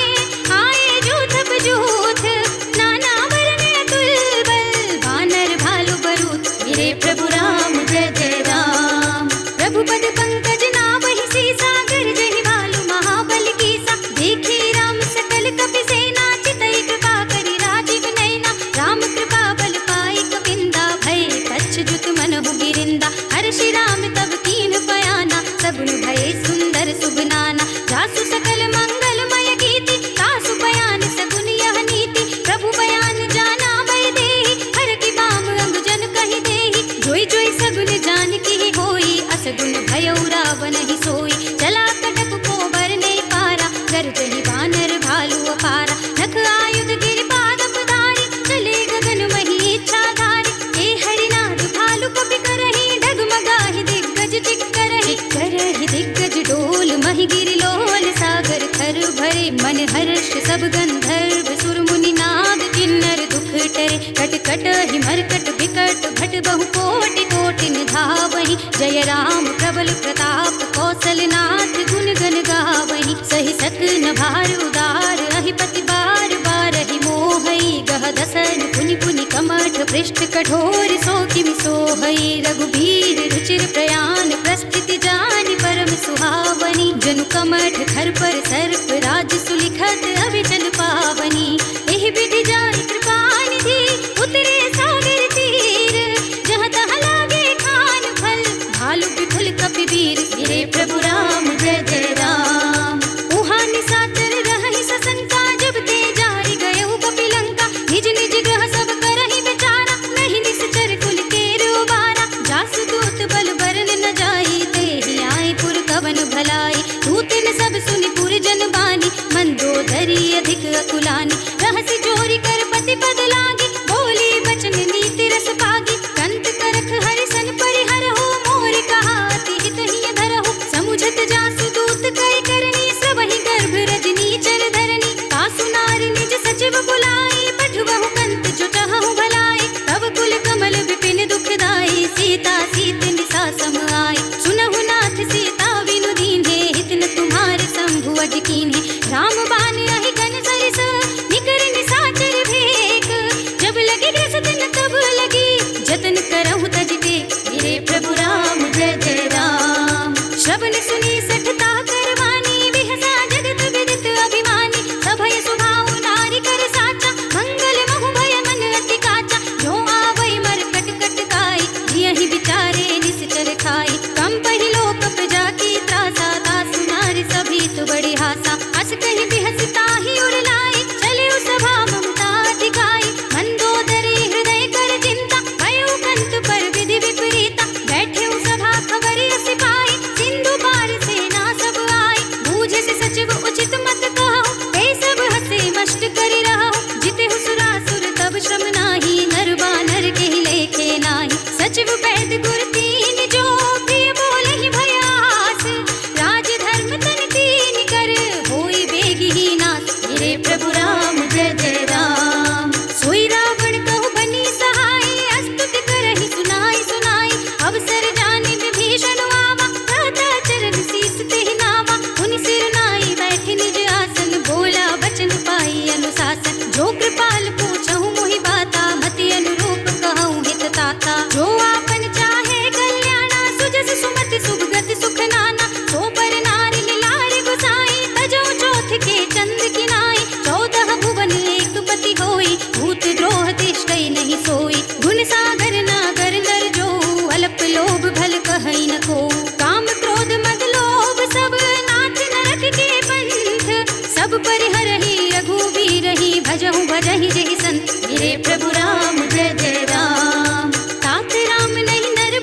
आए जूथ बजूथ, नाना वरन अतुल बल, वानर भालु बरूथ। मेरे प्रभु राम जय जय राम। प्रभु पद पंकज नावहि सीसा, गरजहि भालु महाबल कीसा। देखी राम सकल कपि सेना, चितई कृपा करि राजीव नयना। राम कृपा बल पाई कपिंदा, भय पच्युत मनहु गिरिंदा। हर्षि राम तब कीन बयाना, सबनु भय सुंदर सुबनाना। जासु सकल मंगलमय गीति, तासु बयान सगुन यह नीति। प्रभु बयान जाना भय देहि, हर की बाम अंग जन कहि देहि। जोई जोई सगुन जान की होई, असगुन भयउ रावण ही सोई। चला कटक को बरने पारा, गरजहि वानर भालु अपारा। नख आयुध गिरि पादप धारी, चले गगन मही इच्छाधारी। हे हरिनाथ भालु कपि करहि, डगमगाहि दिग्गज चिक्करहि। करहि दिग्गज डोल, महि गिरि लोल। सागर थर भरे, मन हर्ष सब गंधर्व सुर मुनि नाद। किन्नर दुख टरे, कट कट हि मरकट बिकट भट बहु कोटि कोटि निधावहि। जय राम प्रबल प्रताप, कौशलनाथ गुण गण गावहि। सहि सकन भार उदार, अहिपति बार बारहि मोहई। गह दसन पुनि पुनि कमठ, पृष्ठ कठोर सो किमि सोहई। रघुबीर रुचिर प्रयाण, प्रस्थिति जानि परम सुहावनी। जनु कमठ खर पर सर्प, राज सुलिखत अविचल पावनी। एहि विधि जानि कृपा निधि, उतरे सागर तीर। जहाँ तहाँ लागे खान फल, भालु विफल कपिवीर। मेरे प्रभु राम जय जय राम। उहाँ निशाचर रहहि सशंका, जब ते जारि गयउ कपिलंका। निज निज ग्रह सब करहि विचारा, नहीं निश्चर कुल केर उबारा। जासु दूत बल बरन न जाई, तेहि आए पुर कवन भलाई। दूतिन सब सुनि पुर जन बानी, मंदोदरी अधिक अकुलानी। रहसि जोरी कर पति पद लागी, बोली बचन नीति रस पागी। कंत करख हरिसन परिहरहु, मोर कहा अति हित हिय धरहु। समुझत जासु दूत कई करनी, सबहि गर्भ रजनी चर धरनी। तासु नारी निज सचिव बुलाई, पठवहु कंत जो चाहहु भलाई। तब कुल कमल विपिन दुखदाई, सीता सीत निसा सम आई। सुनहु नाथ सीता बिनु दीन्हे, हित न तुम्हारे शंभु अज कीन्हे। राम बान अहि गन सरिस, निकर निशाचर भेक। जब लगी ग्रस दिन तब लगी, जतन करहु तज टेक। मेरे प्रभु राम जय जय राम। श्रवण सुनी सठता करवानी, बिहसा जगत विदित अभिमानी। सभय सुभाव नारी कर साचा, मंगल महु भय मन अति काचा। जो आवै मर कट कट काई, जियहि विचारे निश्चर खाई। कंपहि लोक प्रजा की त्रासा, तासु नारी सभी तु बड़ी हासा। हस कहि बिहस ताहि उर लाई, चले सभा ममता दिखाई। मंदोदरी हृदय कर चिंता, भयउ कंत पर विधि विपरीता। बैठे सभा खबर अस पाई, सिंधु पार सेना सब आई। बूझे से सचिव उचित मत कहु, ते सब हसे मष्ट करि रहु। जितेहु सुरासुर तब श्रम नाही, नर बानर केहि लेखे नाही। सचिव वैद गुर तीन जो, प्रिय बोलहि भयास। राज धर्म तन तीन कर, होई बेगी ही नास। मेरे प्रभु राम जय जय राम। सोई रावण कहु बनी सहाय, अस्तुति करहि सुनाई सुनाई। अवसर जानि विभीषण आवा, भ्राता चरण शीस तेहि नावा। मुनि सिर नाई बैठि निज आसन, बोला बचन पाई अनुशासन। जो कृपाल पूछहु मोहि बाता, मति अनुरूप कहऊँ हित ताता। जो आपन चाहे कल्याणा, सुजस सुमति सुभगति सुख नाना। सो पर नारी लारि गुसाई, तजौ चौथ के चंद किनाई। 14 भुवन एक पति होई, भूत द्रोह तिष्ठै नहीं सोई। गुण सागर नागर नर जो, अल्प लोभ भल कहै न को। काम क्रोध मद लोभ सब, नाथ नरक के पंथ। सब परिहरहि रघुवीरहि, भजहु भजहि जेहि संत। मेरे प्रभु राम जय जय राम। तात राम नहीं नर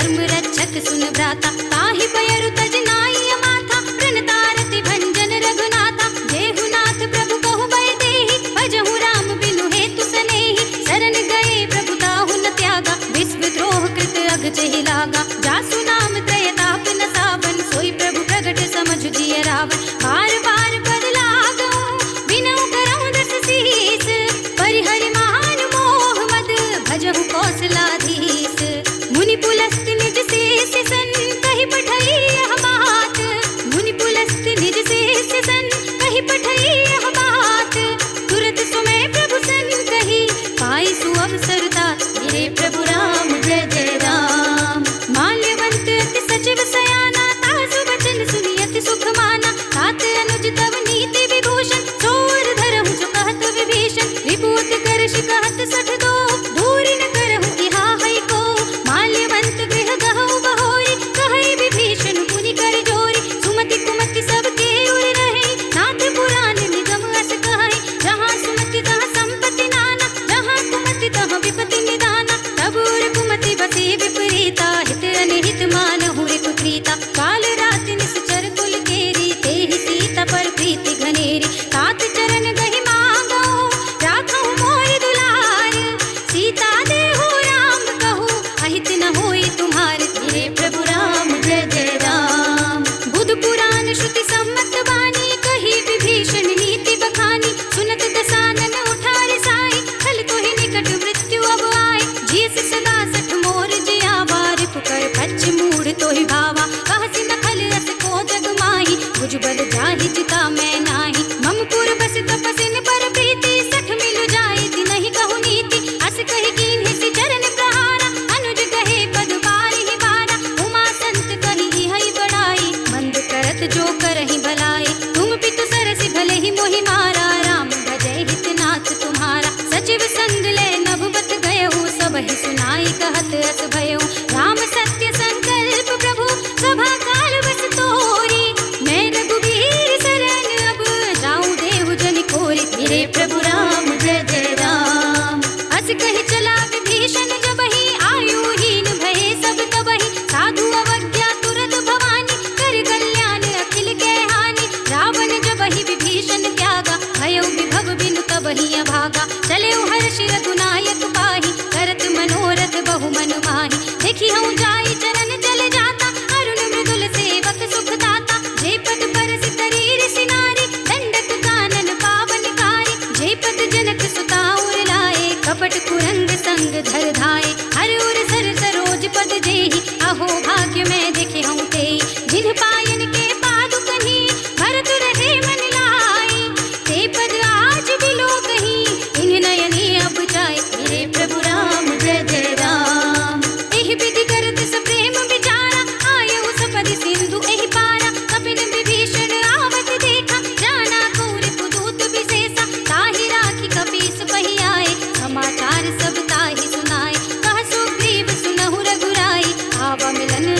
धर्म रक्षक सुन भ्राता, ताहि पयरु तज नाई माथा, प्रणतारति भंजन रघुनाथा। जेहुनाथ प्रभु कहु बय देहि, भजहु राम बिनु हेतु सनेहि। शरण गए प्रभु ताहु न त्यागा, विश्व द्रोह कृत अघ चहि लागा। जासु नाम त्रय ताप न सावन, सोई प्रभु प्रगट समझ जिय रावण। बार बार पद लागऊं, बिनऊ करऊं दस सीस, परिहरि मान मोह मद, भजहु कौशलाधीश। मुनि पुलस्त निज शेष सन, कहि पठई यह बात। मुनि पुलस्त निज शेष सन, कहि पठई यह बात। तुरत सुमय प्रभु सन कही, पाई सुअवसर तात। मेरे प्रभु राम जय जय राम। माल्यवंत अति सचिव सयाना, तासु वचन सुनि अति सुख माना। तात अनुज तव नीति विभूषण, चोर धरहु जो कहत विभीषण। विभूति करश कहत सठ दो, दूरि न करहु इहा है को। माल्यवंत गृह गहु बहोरी, कहै विभीषण पुनि कर जोरी। सुमति कुमति सबके उर रहे, नाथ पुराण निगम अस कहै। जहाँ सुमति तहाँ संपत्ति नाना, जहाँ कुमति तहाँ विपत्ति निदाना। तब उर कुमति बसे विपरीता, हित अनहित मानहु रिपु प्रीता। काल राति निश्चर कुल केरी, तेहि सीता पर प्रीति घनेरी। तात चरण गहि मांगो, राखहु मोर दुलार। सीता देहु राम कहू, अहित न होई तुम्हार। मेरे प्रभु राम जय जय राम। बुध पुराण श्रुति सम्मत वाणी, कही विभीषण नीति बखानी। सुनत दसानन उठारे साई, खल तोहि निकट मृत्यु अब आए। जियस सदा सठ मोर जियावा, रिपुकर पच्छ मूढ़ तोहि भावा। कहसि न खल अस को जग माही, भुज बल जाहि जिता मैं नाही। मम पुर बस तपसिन पर प्रीति, सठ मिलु जाई तिनहि कहु नीति। अस कहि कीन्हि सि चरण प्रहारा, अनुज कहे पद बारिहि बारा। उमा संत कहि इहै बड़ाई, मंद करत जो करहि भलाई। तुम पितु सरसि भले ही मोहि मारा, राम भजै हित नाथ तुम्हारा। सचिव संग ले नभुबत गयहु, सबहि सुनाई कहत अस भयउ। राम सत्य संकल्प प्रभु, सभा काल बस तोरी। मैं रघुबीर शरण अब, जाऊं देहु जनि कोरि। मेरे प्रभु राम जय जय राम। अस कहि चला विभीषण जबहि, आयुहीन भये सब तबहि। साधु अवज्ञा तुरत भवानी, कर कल्याण अखिल के हानि। रावण जबहि विभीषण त्यागा, भयउ विभव बिनु तबहि अभागा। चलेउ हर्षि रघुनायक पाहि, करत मनोरथ बहु मन माहि। देखि हूँ जाई चरण जल जाता, अरुण मृदुल सेवक सुख दाता। जे पद परस करीर सिनारी, दंडक कानन पावनकारी। जे पद जनक सुता उर लाए, कपट कुरंग संग धर धाये। हर उर सर सरोज पद जेहि, अहो भाग्य मैं देखे हूँ तेहि। जिन पायन के पादुकहि, भरत रहे मन लाई। ते पद आज बिलो कहीं, इन नयनी अब जाए। मेरे प्रभु राम जय जय राम। एहि विधि करत सप्रेम विचारा, आयउ सपदि सिंधु एहि पारा। कपिन विभीषण आवत देखा, जाना कौरि पुदूत विशेषा। ताहि राखी कपीस पहि आए, समाचार सब ताहि सुनाए। कह सुग्रीव सुनहु रघुराई, आवा मिलन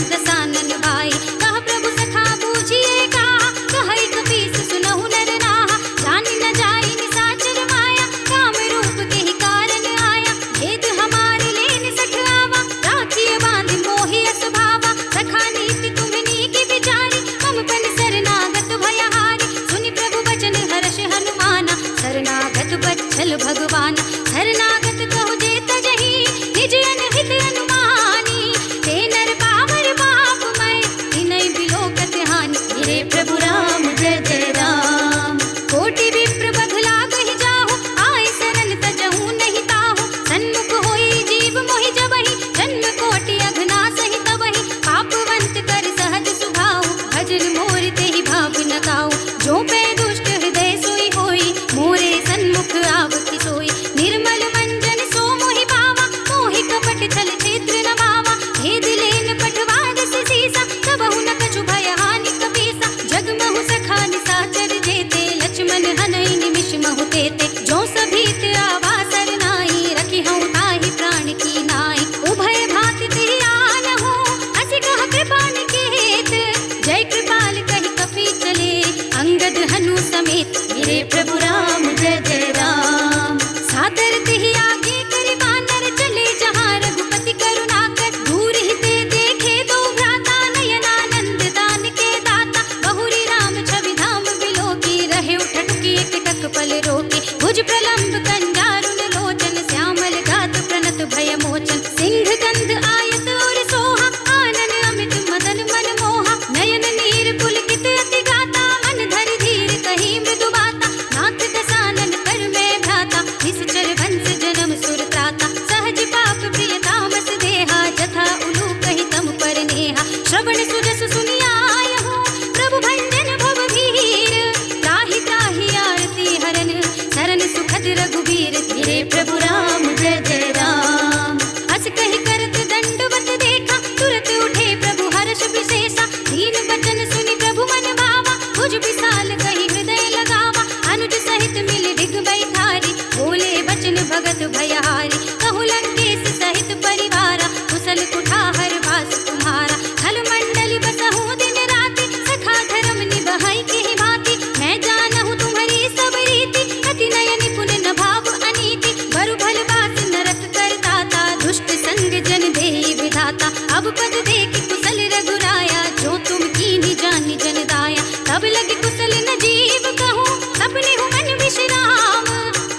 विशाल कही हृदय लगावा, अनुज सहित मिल डिग बैठारी, बोले बचन भगत भयहारी, कहु लंकेश सहित परिवारा, कुशल कुठाहर वास तुम्हारा, खल मंडल बसहु दिन राति, सखा धर्म निबहै की भांति, मैं जानहु तुम्हारी सब रीति, अति नय निपुण न भाव अनीति, बरु भल बास नरक करताता, दुष्ट संग जन देहि विधाता, अब पद देखि कुशल रघुराया, जो तुम कीन्ही जानि जन दाया, तब लगे कुशल न जीव कहूँ, सपने हूँ मन विश्राम,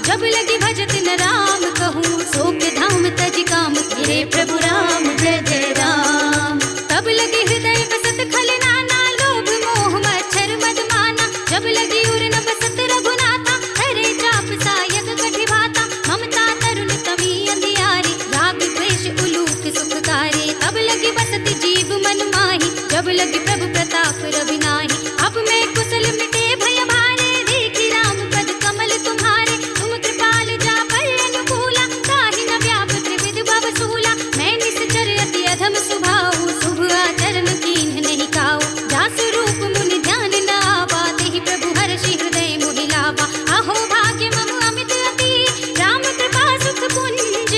जब लगे भजत न राम कहूँ, शोक धाम तज काम, तेरे प्रभु राम जय जय राम। तब लगे हृदय बसत खल नाना, लोभ मोह मच्छर मद माना, जब लगे उर न बसत रघुनाथा, हरे चाप सायक कठि भाता, ममता तरुण तमी अंधियारी, राग द्वेष उलूक सुखकारी, तब लगे बसत जीव मन माही, जब लगे प्रभु प्रताप रवि नाही, अब मैं कुशल मिटे भय भारे, देखी राम पद कमल तुम्हारे, तुम कृपाल जा पर अनुकूला, ताहि न व्याप त्रिविध भव सूला, मैं निश्चर अति अधम सुभाऊ, शुभ आचरण कीन्ह नहीं काऊ, जासु रूप मुनि ध्यान न आवा, तेहि प्रभु हर्षि हृदय मोहि लावा, अहो भाग्य मम अमित अति, राम कृपा सुख पुंज,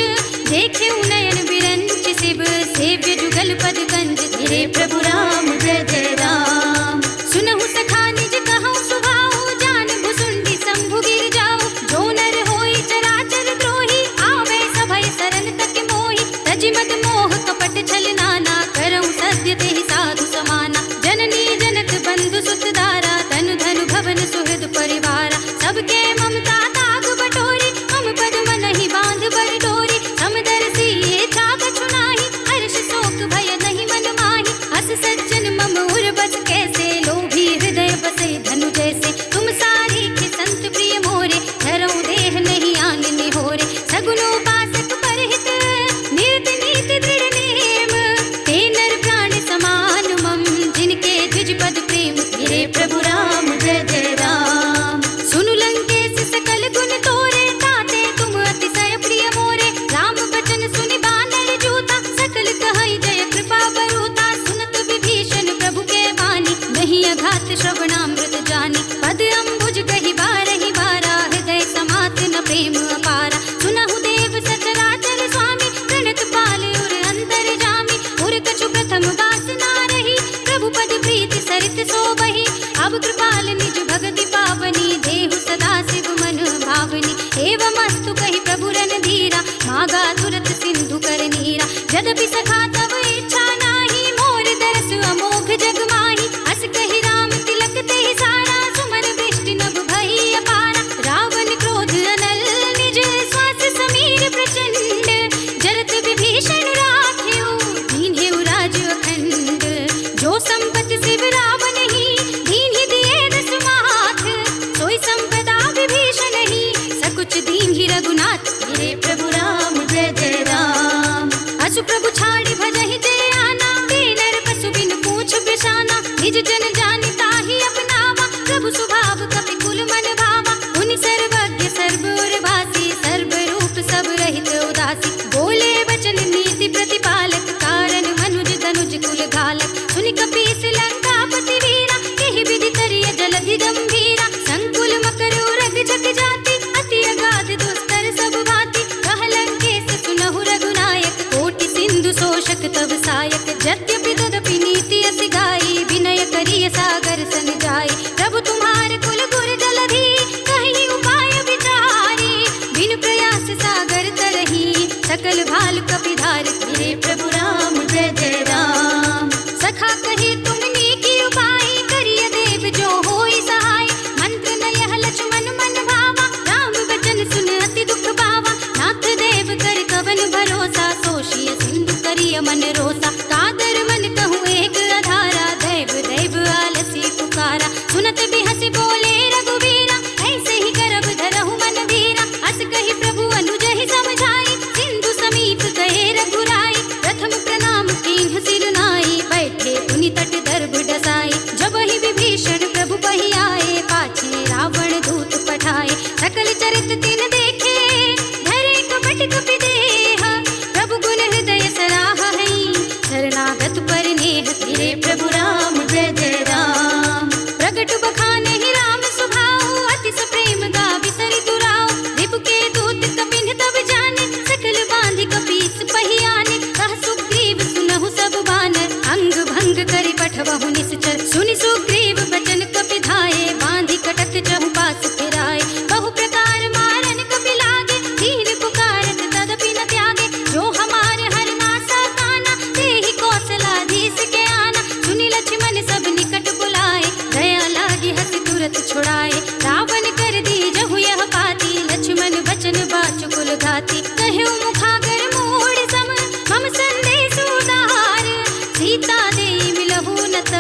देखे नयन बिरंच शिव, सेव्य जुगल पद कंज, तेरे प्रभु राम जय जय राम। सुनहु सखा निज कहूँ सुभाऊ, जान भुसुंडी शंभु गिर जाऊ, जो नर होई चराचर द्रोही, आवे सभय सरन तक मोहि, तजि मद मोह कपट छल नाना, करऊँ सत्य तेहि साधु समाना, जननी जनक बंधु सुत दारा, तनु धनु भवन सुहृद परिवारा, सबके ममता ताग बटोरी, मम पद मनहि बांध बर डोरी, समदर्शी ये छाग छुनाहि, हर्ष शोक भय नहीं मन माहि, हस सज्जन मम उर बस कैसे, लोभी हृदय बसे धनु जैसे, तुम सारी के संत प्रिय मोरे, धरऊँ देह नहीं आन निहोरे, सगुनोपासक परहित, नियत नीति दृढ़ नेम, ते नर प्राण समान मम, जिनके द्विज पद प्रेम, तेरे प्रभु राम जय जय राम। सुनु लंकेश सकल गुण तोरे, ताते तुम अतिशय प्रिय मोरे, राम बचन सुनि बानर जूता, सकल कहै जय कृपा बरूता, सुनत विभीषण प्रभु के बानी, नहीं अघात श्रवणामृत जानी, पद अम्बुज कहि बारहि बारा, हृदय समात न प्रेम अपारा, सुनहु देव सचराचर स्वामी, प्रणत पाल उर अंतर जामी, उर कछु प्रथम वासना रही, प्रभु पद प्रीति सरित सोबहि, अब कृपाल निज भगति पावनी, देहु सदा शिव मन भावनी, एवमस्तु कहि प्रभु रणधीरा, मागा तुरत सिंधु कर नीरा, यद्यपि सखा तब इच्छा नाही, मोर दरस अमोघ जग माही, हस कहि राम तिलक तेहि सारा, सुमन वृष्टि नभ भई अपारा, रावण क्रोध अनल निज, श्वास समीर प्रचंड, जरत विभीषण राखेउ, दीन्हेउ राज अखंड, जो संपत शिव रावण ही, दीन्हि दिए दस माथ, सोई संपदा विभीषण ही, सकुच दीन्हि रघुनाथ, तेरे प्रभु राम जय जय राम। असु प्रभु छाड़ि भजहि जय आना, नर पशु बिन पूछ बिसाना, निज जन जानि ताहि अपनावा, प्रभु स्वभाव कपि कुल मन भावा, मुनि सर्वज्ञ सर्व उर भासी, सर्व रूप सब रहित उदासी, बोले वचन नीति प्रतिपालक, कारण मनुज तनुज कुल घालक, सुनि कपीस लंकापति वीरा, एहि विधि करिय जलधि गंभीरा, संकुल मकर उरग जग जाति, अति अगाध दुस्तर सब भांति, कह लंकेश सुनहु रघुनायक, कोटि सिंधु शोषक तव सायक, यद्यपि तदपि नीति असि गाई, विनय करिय सागर सन जाई, प्रभु तुम्हार कुल गुर जलधि, कहीं उपाय विचारी, बिन प्रयास सागर तरही, सकल भाल कपिधार, तेरे प्रभु राम जय जय राम। सखा कही तुमने की उपाय, करिय देव जो होई सहाय, मंत्र न यह लक्ष्मण मन भावा, राम वचन सुन अति दुख पावा, नाथ देव कर कवन भरोसा, सोषिय सिंधु करिय मन रोसा, कादर मन कहूँ एक अधारा, दैव दैव आलसी पुकारा, सुनत भी हंसी बोले रघुवीरा, ऐसे ही करब धरहु मन धीरा, हस कही प्रभु अनुज ही समझाई, सिंधु समीप गए रघुराई, प्रथम प्रणाम कीन्ह सिर नाई, बैठे पुनि तट दर्भ डसाई, जब ही विभीषण प्रभु बहि आए, पाछे रावण दूत पठाए, सकल चरित तिन देखे, धरे कपट कपि देह, प्रभु गुण हृदय सराह हई, शरणागत पर नेह, तेरे प्रभु राम जय जय राम। प्रगट बखान भंग करी पठवहु निश्चर, सुनि सुग्रीव बचन कपि धाये, बांधि कटक चहु पास फिराए। बहु प्रकार मारन कपि लागे, दीन पुकारत तदपि न त्यागे। जो हमारे हर नासा काना, तेहि कौशलाधीश के आना। सुनि लक्ष्मण सब निकट बुलाए, दया लागी हसि तुरत छुड़ाए। रावण कर दी जहु यह पाती, लक्ष्मण बचन बाचुकुल घाती। कह्यो मुखागर मोड़ सम, मम संदेश उदार। सीता दे मिलहु नत,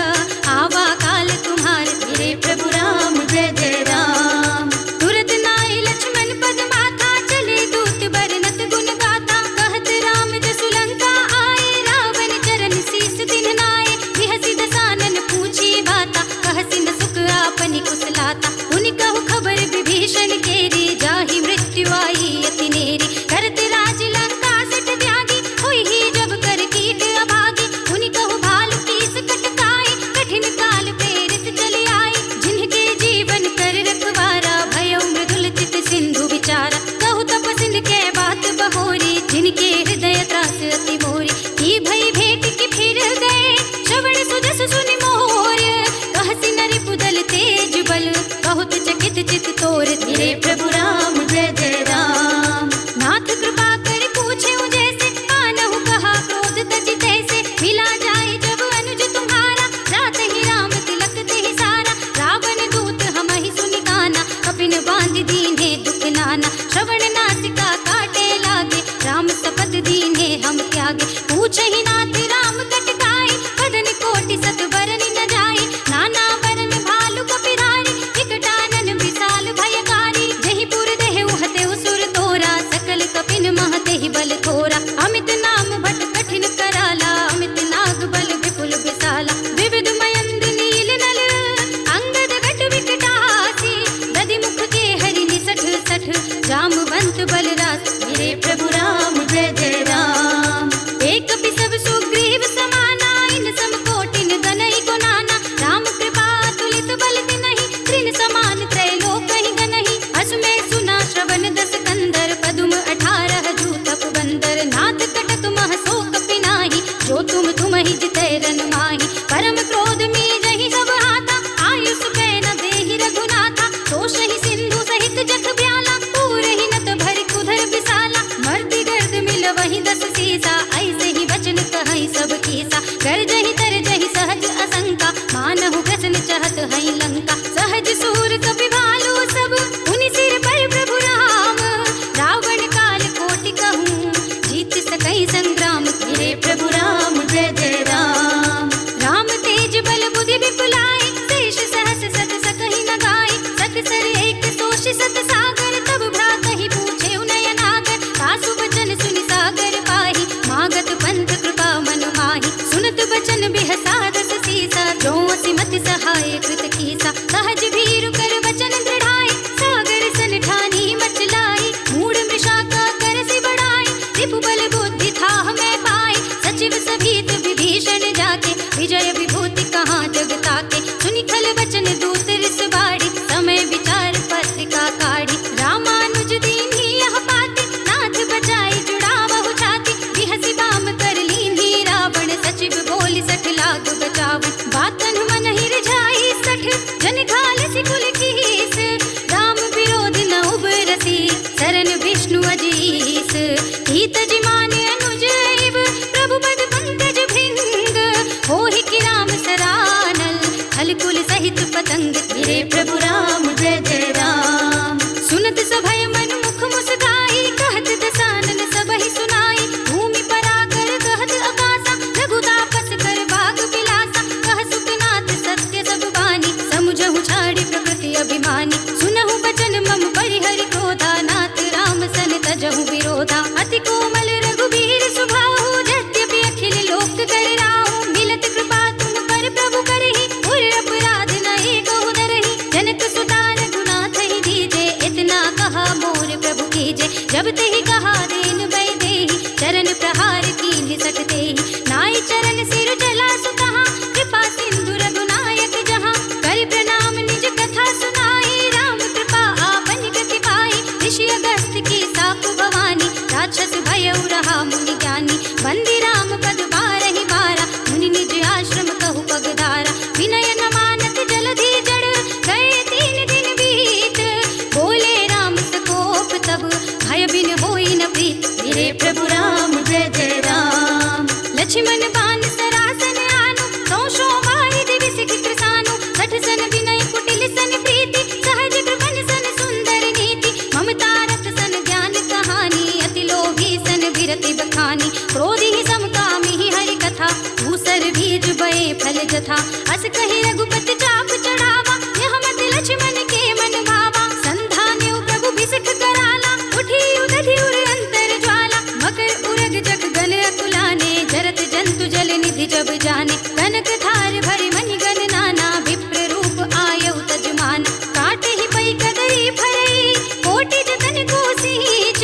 आवा काल तुम्हार। धीरे प्रभु राम जय जय राम। तुरत नाई लक्ष्मण पद माथा, चले दूत बरनत गुण गाथा। कहत राम जसु लंका आए, रावण चरण शीस दिन नाए। बिहसि दसानन पूछी बाता, कहसि न सुख आपनि कुशलाता। उनि कहु खबर विभीषण केरी, जाहि मृत्यु आई अति नेरी। करत राज लंका सिठ त्यागी, होई जब कर कीट अभागी। उनि कहु भाल कीस कटकाए, कठिन काल प्रेरित चली आए। जिनके जीवन कर रखवारा, भयउ मृदुल चित सिंधु विचारा। कहु तपसिन के बात बहोरी, जिनके हृदय त्रास अति मोरी। की भई भेंट की फिर गए, श्रवण सुजस सुनि मोर। कहसि नरि पुदल तेज बल, बहुत चकित चित तोर। धीरे प्रभु राम जय जय राम। नाथ कृपा कर पूछे जैसे, कानहु कहा क्रोध तजि तैसे। मिला जाए जब अनुज तुम्हारा, जात ही राम तिलक तेहि सारा। रावण दूत हमहि सुनि काना, कपिन बांधि दीन्हे दुख नाना। श्रवण नासिका काटे लागे, राम सपत दीन्हे हम त्यागे। पूछहि नाथ राम कटकाए, बदन कोटि सत बरनि न जाए। नाना बरन भालु कपिरारी, विकटानन विशाल भयकारी। जहि पुर देहु हतेउ सुर तोरा, सकल कपिन महतेहि बल थोरा। अमित नाम भट कठिन कराला, अमित नाग बल विपुल विशाला। विविध मयंद नील नल, अंगद गट विकटासी। दधि मुख के हरि निसठ सठ, जामवंत बलरास। धीरे प्रभु राम जय जय राम। एक कपि सब सुग्रीव समाना, इन सम कोटिन गनई गुनाना। राम कृपा तुलित बल तिनहि, तृण समान त्रैलोक ही गनहि। अस में सुना श्रवण दस कंदर, पदुम 18 जूतप बंदर। नाथ कटक मह सो कपि नाही, जो तुम ही जितै रन माही। परम क्रोध में जहि सब हाथा, आयुष कै न देहि रघुनाथा। तोषहि सिंधु सहित जख ब्याला, पूरहि नत भरि कुधर विशाला। मर्दि गर्द मिल वही 10 सीसा, ऐसे ही वचन कहै सब कीसा। गर्जहि तरजहि सहज असंका, मानहु ग्रसन चहत हई लंका। सहज सूर कपि भालु सब, उनि सिर पर प्रभु राम। रावण काल कोटि कहूँ, जीत सकई संग्राम। धीरे प्रभु राम जय जय राम। राम तेज बल बुद्धि विपुलाए, शेष सहस सत सकहि न गाए। सत सर एक सोष सत सागर, तब भ्रातहि पूछे नयनागर। सासु बचन सुनि सागर पाहि, मागत पंथ कृपा मन माहि। सुनत बचन बिहसा दस सीसा, जो सिमति सहाय कृत कीसा। सहज भीरु कर वचन दृढ़ाए, सागर सन ठानी मचलाई। मूढ़ मृषा का करसि बढ़ाए, रिपु बल बुद्धि थाह में पाए। सचिव सभीत विभीषण जाके, विजय विभूति कहाँ जग ताके। सुनि खल वचन दूत रिस बाड़ी, समय विचार पत्रिका काढ़ी। रामानुज दीन्ही यह पाती, नाथ बचाई जुड़ावहु छाती। बिहसि बाम कर लीन्ही रावण, सचिव बोलि सठ लाग बचावन। बातन मन ही रिझाई सठ, जन घाल सिकुल कीस। राम विरोध न उबरसी, शरण विष्णु अजीस। हित जिमान अनुज एव, प्रभु पद पंकज भृंग। होहि कि राम सरानल, खल कुल सहित पतंग। धीरे प्रभु राम जय जय राम। सुनत सभय मन मुख मुस्काई, कहत दसानन सबहि सुनाई। भूमि पराकर कहत आकाशा, रघु तापस कर बाग बिलासा। कह सुखनाथ सत्य सब बानी, समुझहु छाड़ी प्रकृति अभिमानी। सुनहु बचन मम परिहरि क्रोधा, नाथ राम सन तजहु विरोधा। अति कोमल रघुबीर सुभाहु, यद्यपि अखिल लोक कर राहु। मिलत कृपा तुम पर प्रभु करहि, उर अपराध न एको धरहि। जनक सुता रघुनाथ ही दीजे, इतना कहा मोर प्रभु कीजे। जब तेहि कहा देन भय देहि, चरण प्रहार कीन्हि सठ तेहि। नाई चरण सिर जला सुतहाँ, कृपा सिंधु रघुनायक जहाँ। कर प्रणाम निज कथा सुनाई, राम कृपा आपन गति पाई। ऋषि अगस्त्य की साप भवानी, राक्षस भयउ रहा मुनि ज्ञानी। बंदी राम पद बारहि बारा, मुनि निज आश्रम कहु अंतर बीज बए फल जथा। अस कहि रघुपति चाप चढ़ावा, यह मत लक्ष्मण के मन भावा। संधान्यो प्रभु बिसठ कराला, उठी उदधि उर अंतर ज्वाला। मकर उरग जग गण अकुलाने, जरत जंतु जल निधि जब जाने। कनक थार भरि मणि गण नाना, विप्र रूप आयउ तजमान। काटे ही पै कदरी फरई, कोटि जतन को सींच।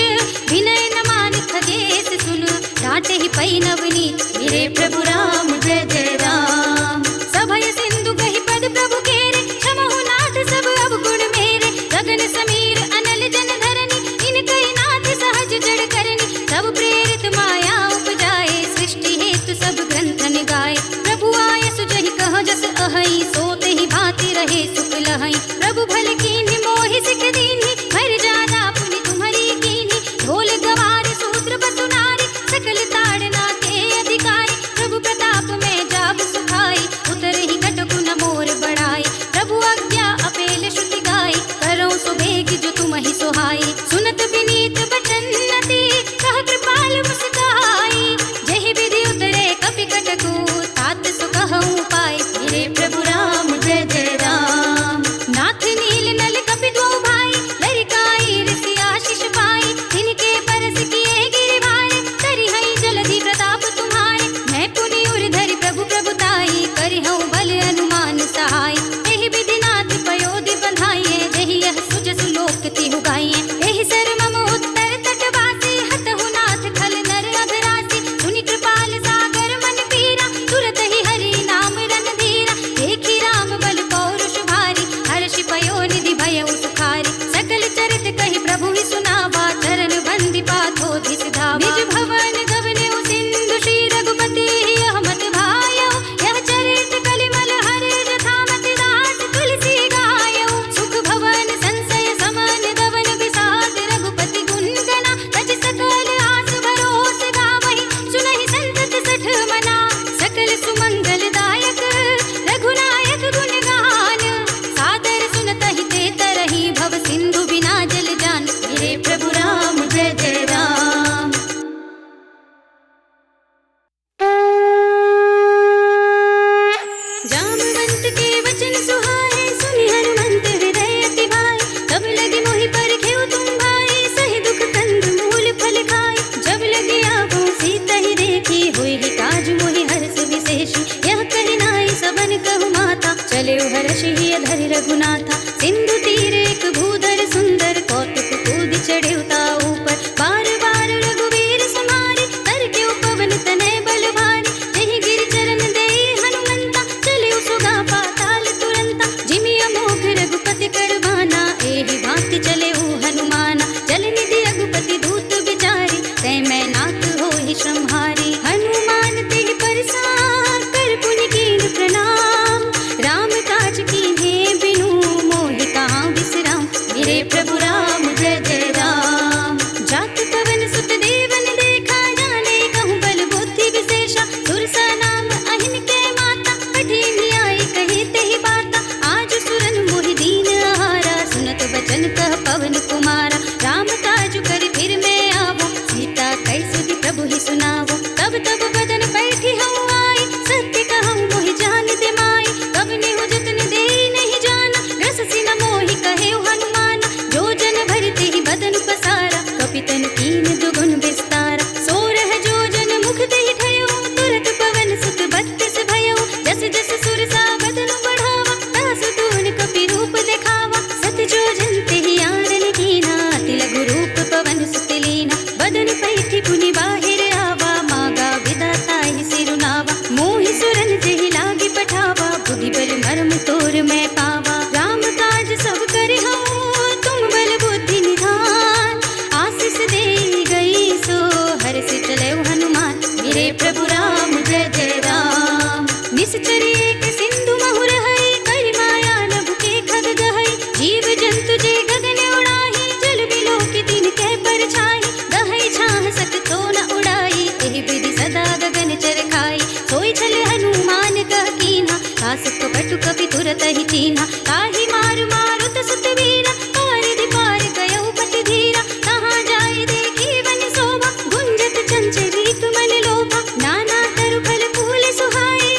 विनय न मान खगेश सुन, डांटे ही पै नवनीत। मेरे प्रभु राम जय जय राम। सभय सिंधु कहि पद प्रभु केरे, क्षमहु नाथ सब अवगुण मेरे। गगन समीर अनल जन धरनी, इनकहि नाथ सहज जड़ करनी। तब प्रेरित माया उपजाए, सृष्टि हेतु सब ग्रंथन गाए। प्रभु आय सुजहि कह जस अहै, सोत ही भांति रहे सुख लहै। प्रभु भल कीन्हि मोहि सिख दीन्हि, भर जादा पुनि तुम्हरी कीन्हि। ढोल गवार सूत्र बसुनारी, सकल ताड़ना के अधिकारी। प्रभु प्रताप में जाब सुखाई, उतरहि कटकु न मोर बढ़ाई। प्रभु आज्ञा अपेल श्रुति गाई, करौ सुबेग जो तुमहि सोहाई। सुनत विनीत बचन नति, कह कृपाल मुस्काई। जहि विधि उतरे कपि कटकु, तात सो कहउँ पाई। मेरे प्रभु राम जय जय राम। नाथ नील नल कपि दो भाई, लरिकाई ऋषि आशीष पाई। तिनके परस किए गिरिवारे, करिहई जलधि प्रताप तुम्हारे। मैं पुनि उर धरि प्रभु प्रभुताई, करिहउँ बल अनुमान सहाय। एहि विधि नाथ पयोधि बंधाइए, जहि यह सुजस लोक तिहु गाइए। एहि सर मम उत्तर तटवासी, हतहु नाथ खल नर अधरासी। सुनि कृपाल सागर मन पीरा, तुरत ही हरि नाम रणधीरा। देखि राम बल पौरुष भारी, हर्षि पयोनिधि भयउ सुखारी। सकल चरित कहि प्रभु ही सुनावा, चरण बंदी पाथोधि सिधावा। निज भवन गवनेउ सिंधु, श्री रघुपति यह मत भायउ। यह चरित कलिमल हरे, जथा मति दास तुलसी गायउ। सुख भवन संशय समन, दवन विषाद रघुपति गुण गना। तज सकल आस भरोस गावहि, सुनहि संतत सठ मना। सकल सुमंगल दायक, रघुनायक गुण गान। सादर सुनतहि ते तरहि, भव सिंधु बिना जल जान। मेरे प्रभु राम जय जय राम। जामवंत के वचन सुहाए, सुनि हनुमंत हृदय अति भाए। तब लगी मोहि परखेउ तुम भाई, सहि दुख कंद मूल फल खाए। जब लगी आगो सीता ही देखी, होई ही काज मोहि हर्ष विशेषी। यह कहि नाई सबन कहु माता, चलेउ हर्षि ही धरि रघुनाथा। सिंधु तीर एक भूधर सुंदर, कौतुक कूदि चढ़ेउ ताऊ पर। बार बार रघुवीर समारे, करके उपवन तनय बल भारी। जहि गिरि चरण देई हनुमंता, चलेउ सुगा पाताल तुरंता। जिमि अमोघ रघुपति कर बाना, एहि भांति चलेउ हनुमाना। जल निधि रघुपति दूत विचारी, तै मैं नाथ होहि श्रमहारी। हनुमान तेहि परसार, कर पुनि कीन प्रणाम। राम काज कीन्हे बिनु, मोहि कहाँ विश्राम। मेरे प्रभु राम जय जय राम। जात पवन सुत देवन देखा, जाने कहूँ बल बुद्धि विशेषा। सुरसा नाम अहिन के माता, कठिन आई कही तेहि बाता। आज सुरन मोहि दीन आहारा, सुनत बचन कह पवन कुमारा। राम काज कर फिर मैं आवो, सीता कई सुधि प्रभु ही सुनावो। तब तब बदन बैठी हूँ आई, सत्य कहूँ मोहि जान दे माई। कब नेहु जतन देई नहीं जाना, रस सिन मोहि कहेउ हनुमाना। जो जन भरते ही बदन पसारा, कपितन कीन दुगुन विस्तारा। सोरह जो जन मुख देहि ठयउ, तुरत पवन सुत बत्तीस भयउ। जस जस सुरसा बदन बढ़ावा, तासु तून कपि रूप देखावा। सत जो जन तेहि आनन कीना, अति लघु रूप पवन सुत लीना। बदन पैठी पुनि बाहिर आवा, मागा विदाता ही सिरुनावा। मोहि सुरन जेहि लागी पठावा, बुद्धि बल मर्म तोर मैं पावा। राम काज सब करिहउँ, तुम बल बुद्धि निधान। आशीष देई गई सो, हर्षि चलेउ हनुमान। मेरे प्रभु राम जय जय राम। निश्चर एक सिंधु महु रहई, करि माया नभ के खग गहई। जीव जंतु जे गगन उड़ाही, जल बिलो की तिनके परछाई। दहई छाह सकतो न उड़ाई, एहि विधि सदा गगन चरखाई। सोई छल हनुमान कह कीन्हा, तास कपटु कपि तुरत ही चीन्हा। ताहि मारु मारुत सुत वीरा, पारिधि पार गयउ पति धीरा। कहाँ जाय देखी वन शोभा, गुंजत चंचल रीतु मन लोभा। नाना तरु फल फूल सुहाए,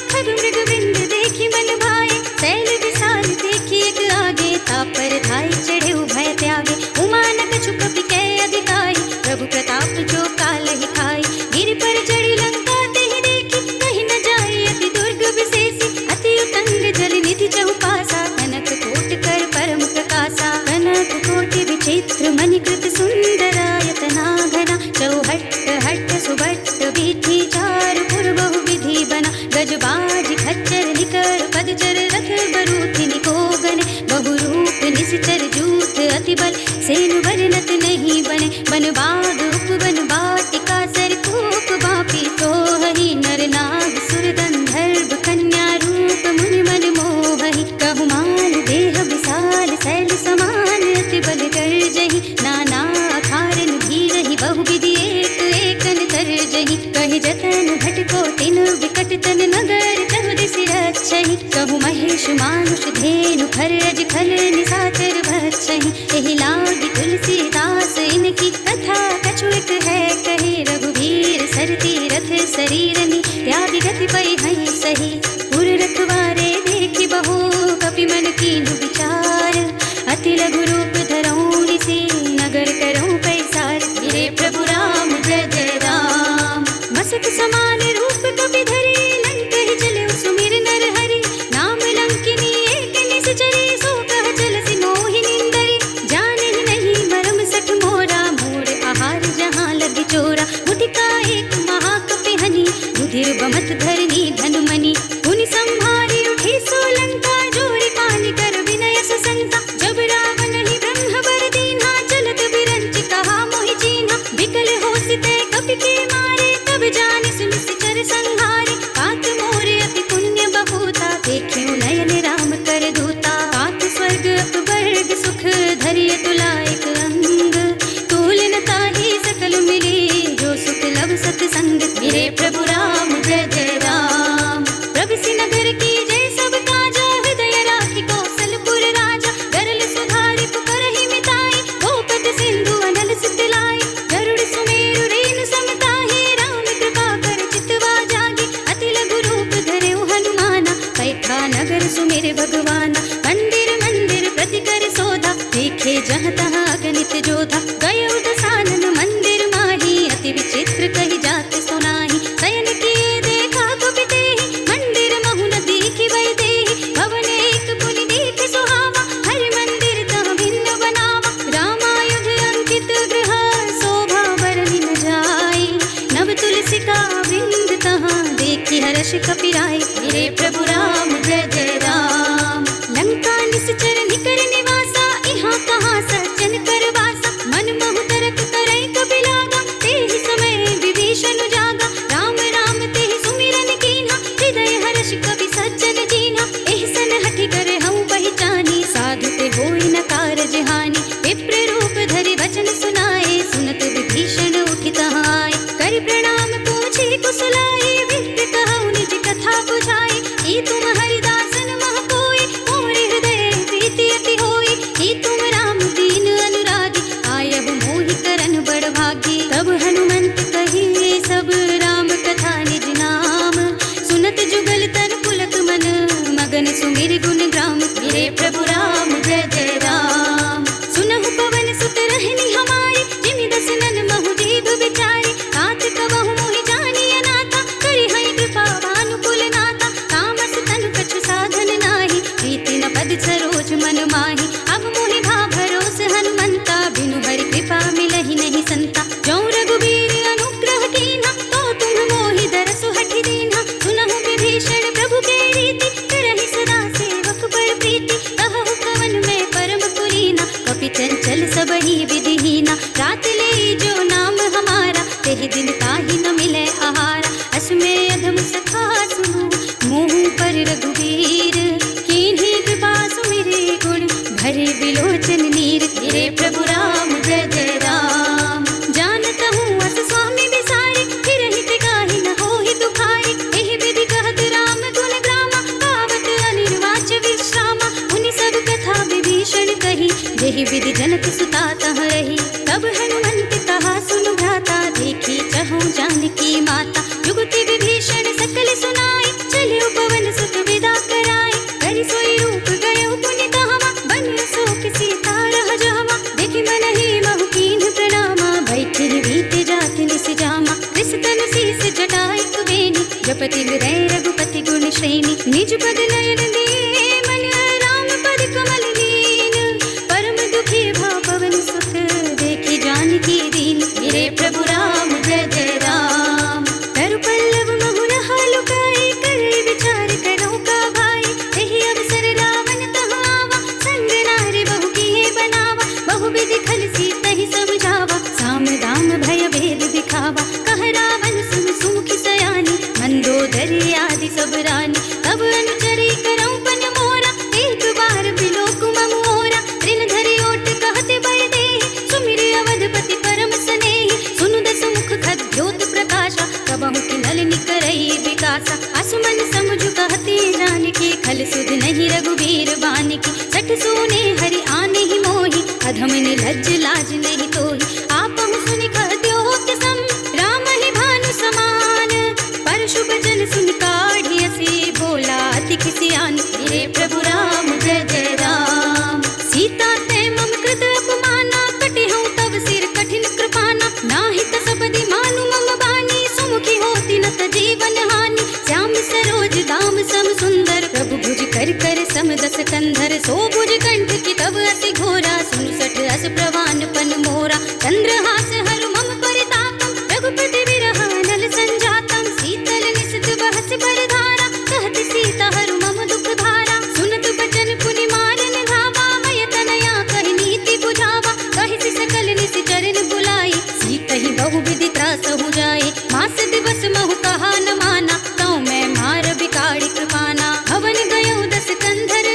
खच्चर निकर पदचर रथ बरूथ निको गने बहुरूप निश्चर जूथ अति बल सेनु वर्णत नहीं बने बन बाग उपवन बाटिका सरकूप बापी तो हरि नर नाग सुर गंधर्व कन्या रूप मुनि मन मोहहि कहु माल देह विशाल शैल समान अति बल गर्जहि नाना अखारन भीरहि बहु विधि एक एकन तरजहि कहि जतन घटको तिन विकट तन नगर तहु दिसि रक्षहि कहु महेश मानुष धेनु खर अज खल निशाचर भक्षहि एहि लागी तुलसीदास इनकी कथा कछुक है कहे रघुवीर सर तीरथ शरीरनि त्याग गति पै हई सही पुर रखवारे देखि बहु कपि मन कीन्हु विचार अति लघु रूप धरऊं निसि नगर करऊं पैसार मेरे प्रभु राम जय जय राम मसक समान रूप कपि धरे लंक ही चले सुमिर नर हरि नाम लंकिनी एक निश्चरी सो कह चलसि मोहि निंदरी जाने नहीं मरम सठ मोरा मोर आहार जहाँ लग चोरा मुटिका एक महाकपि हनि रुधिर बमत धरनी धनुमनि पुनि संभारी उठी सोलंका जोरी पानी कर विनय ससंता जब रावण ही ब्रह्म वर दीन्हा चलत बिरंच कहा मोहि चीन्हा विकल होसिते कपि के मारे तब जानि सुनिश्चर संहारे कात मोरे अति पुण्य बहुता देखियो नयन राम कर दूता कात स्वर्ग अपवर्ग सुख धरिय तुलायक अंग तूलन ताहि सकल मिले जो सुख लब सत्संग मेरे प्रभु राम जय जय राम प्रभु नगर की जय सब काजा हृदय राखी कौशलपुर राजा गरल सुधारि पुकारहि मिताई गोपद सिंधु अनल सितलाई गरुड़ सुमेरु रेणु समताहि राम कृपा कर चितवा जागे अति लघु रूप धरेउ हनुमाना पैठा नगर सुमेर भगवाना मंदिर मंदिर प्रति कर सोधा देखे जहाँ तहाँ अगणित जोधा गयो दसानन मंदिर माही अति विचित्र कही जात सुनाही शयन किए देखा कपि तेहि मंदिर महु न देखि वै देहि भवन एक पुनि देख सुहावा हरि मंदिर तह भिन्न बनावा रामायुध अंकित गृह शोभा बरनि न जाय नव तुलसी का वृंद तहाँ देखि हर्ष कपि राय मेरे प्रभु राम जय जय राम लंका निश्चर निकर निवासा इहाँ कहाँ सज्जन कर वासा मन महु तरक तरई कपि लागा तेहि समय विभीषण जागा राम राम तेहि सुमिरन कीन्हा हृदय हर्ष कपि सज्जन दीन्हा एहसन हठि करे हऊँ पहचानी साधु ते होई न कारज हानि विप्र रूप धरि वचन सुनाए सुनत विभीषण उठि तहाँ आए करि प्रणाम पूछे कुशलाए विप्र कहऊँ निज कथा बुझाए ई तुम हरिदासन मह कोई मोरे हृदय प्रीति अति होई ई तुम राम दीन अनुरागी आयहु मोहि करन बड़ भागी तब हनुमंत कहिए सब राम कथा निज नाम सुनत जुगल तन पुलक मन मगन सुमिर गुण ग्राम मेरे प्रभु राम जय जय राम सुनहु पवन सुत रहनी हमारी जिमि दसनन महु जीव बिचारी तात कबहु मोहि जानी अनाथा करि हई कृपा भानुकुल नाथा तामस तनु कछु साधन नाही प्रीति न पद सरोज मन माही अब मोहि भा भरोस हनुमंता बिनु हरि कृपा मिलहि नहीं संता जो रघुबीर अनुग्रह कीन्हा तो तुम मोहि दरसु हठि दीन्हा सुनहु विभीषण प्रभु के रीति करहि सदा सेवक बड़ प्रीति कहु कवन में परम पुरीना कपि चंचल सबहि विधिहीना रात ले जो नाम हमारा तेहि दिन ताहि न मिले आहारा असमे अधम सखा सुनु मुँह पर रघुवीर कीन्ही कृपा सुमिरे गुण भरे विलोचन नीर तेरे प्रभु राम जय जय राम जानत हूँ अस स्वामी बिसारे फिर हित गाहि न होहि दुखारे एहि विधि कहत राम गुण ग्रामा गावत अनिर्वाच विश्रामा उनि सब कथा विभीषण कही जेहि विधि जनक सुता तह रही तब हनुमंत कहा सुनु भ्राता देखी चहु जानकी माता जुगति विभीषण सकल सुनाई चलियो पवन सुत विदा कराई करि सोई रूप गयो पुनि तहवा बन शोक सीता रह जहवा देखि मन ही महु कीन्ह प्रणामा बैठि बीते जात निस जामा कृष्ण शीस जटाई कुबेनी जपति हृदय रघुपति गुण श्रेणी निज पद नयन दिए मन राम पद कमल लीन परम दुखी भा पवन सुख देखि जानकी दीन मेरे प्रभु राम जय जय राम तरु पल्लव महु रहा लुकाए कर विचार कर रानी। तब अनुचरी करऊं पन मोरा, एक बार बिलोक मम ओरा। ऋण धरि ओट कहते बय देहि, सुमिर अवधपति परम स्नेहि। सुनु दस मुख खद्योत प्रकाशा, कबहु किन्नल निकरई विकासा। असमन समझु कहते जानकी, खल सुध नहीं रघुबीर बानिकी। सठ सोने हरि आने ही मोहि, अधम ने लज्ज लाज नहीं तोहि। आपहु सुनि कहद्योत सम, राम ही भानु समान। परशु बचन सुनि काढ़ी असी, बोला अति किसियान। मेरे प्रभु राम जय जय राम। सीता ते मम कृत अपमाना, कटे हूँ तब सिर कठिन कृपाना। नाहित सबदि मानु मम बानी, सुमुखी होती न त जीवन हानि। श्याम सरोज दाम सम सुंदर, प्रभु भुज कर कर सम दस कंधर। सो भुज कंठ की तब अति घोरा, सुनु सठ अस प्रवान पन मोरा। चंद्रहास हरु मम परितापम, रघुपति विरह नल संजातम। शीतल निसित बहस बरधारा, कहत सीता हरु मम दुख भारा। सुनत बचन पुनि मारन धावा, मय तनया कहि नीति बुझावा। कहि सकल निसि चरण बुलाई, सीतहि बहु विधि त्रासहु जाए। मास दिवस महु कहा न माना, तौ मैं मार बिगाड़ी कृपाना। हवन गयो दस कंधर,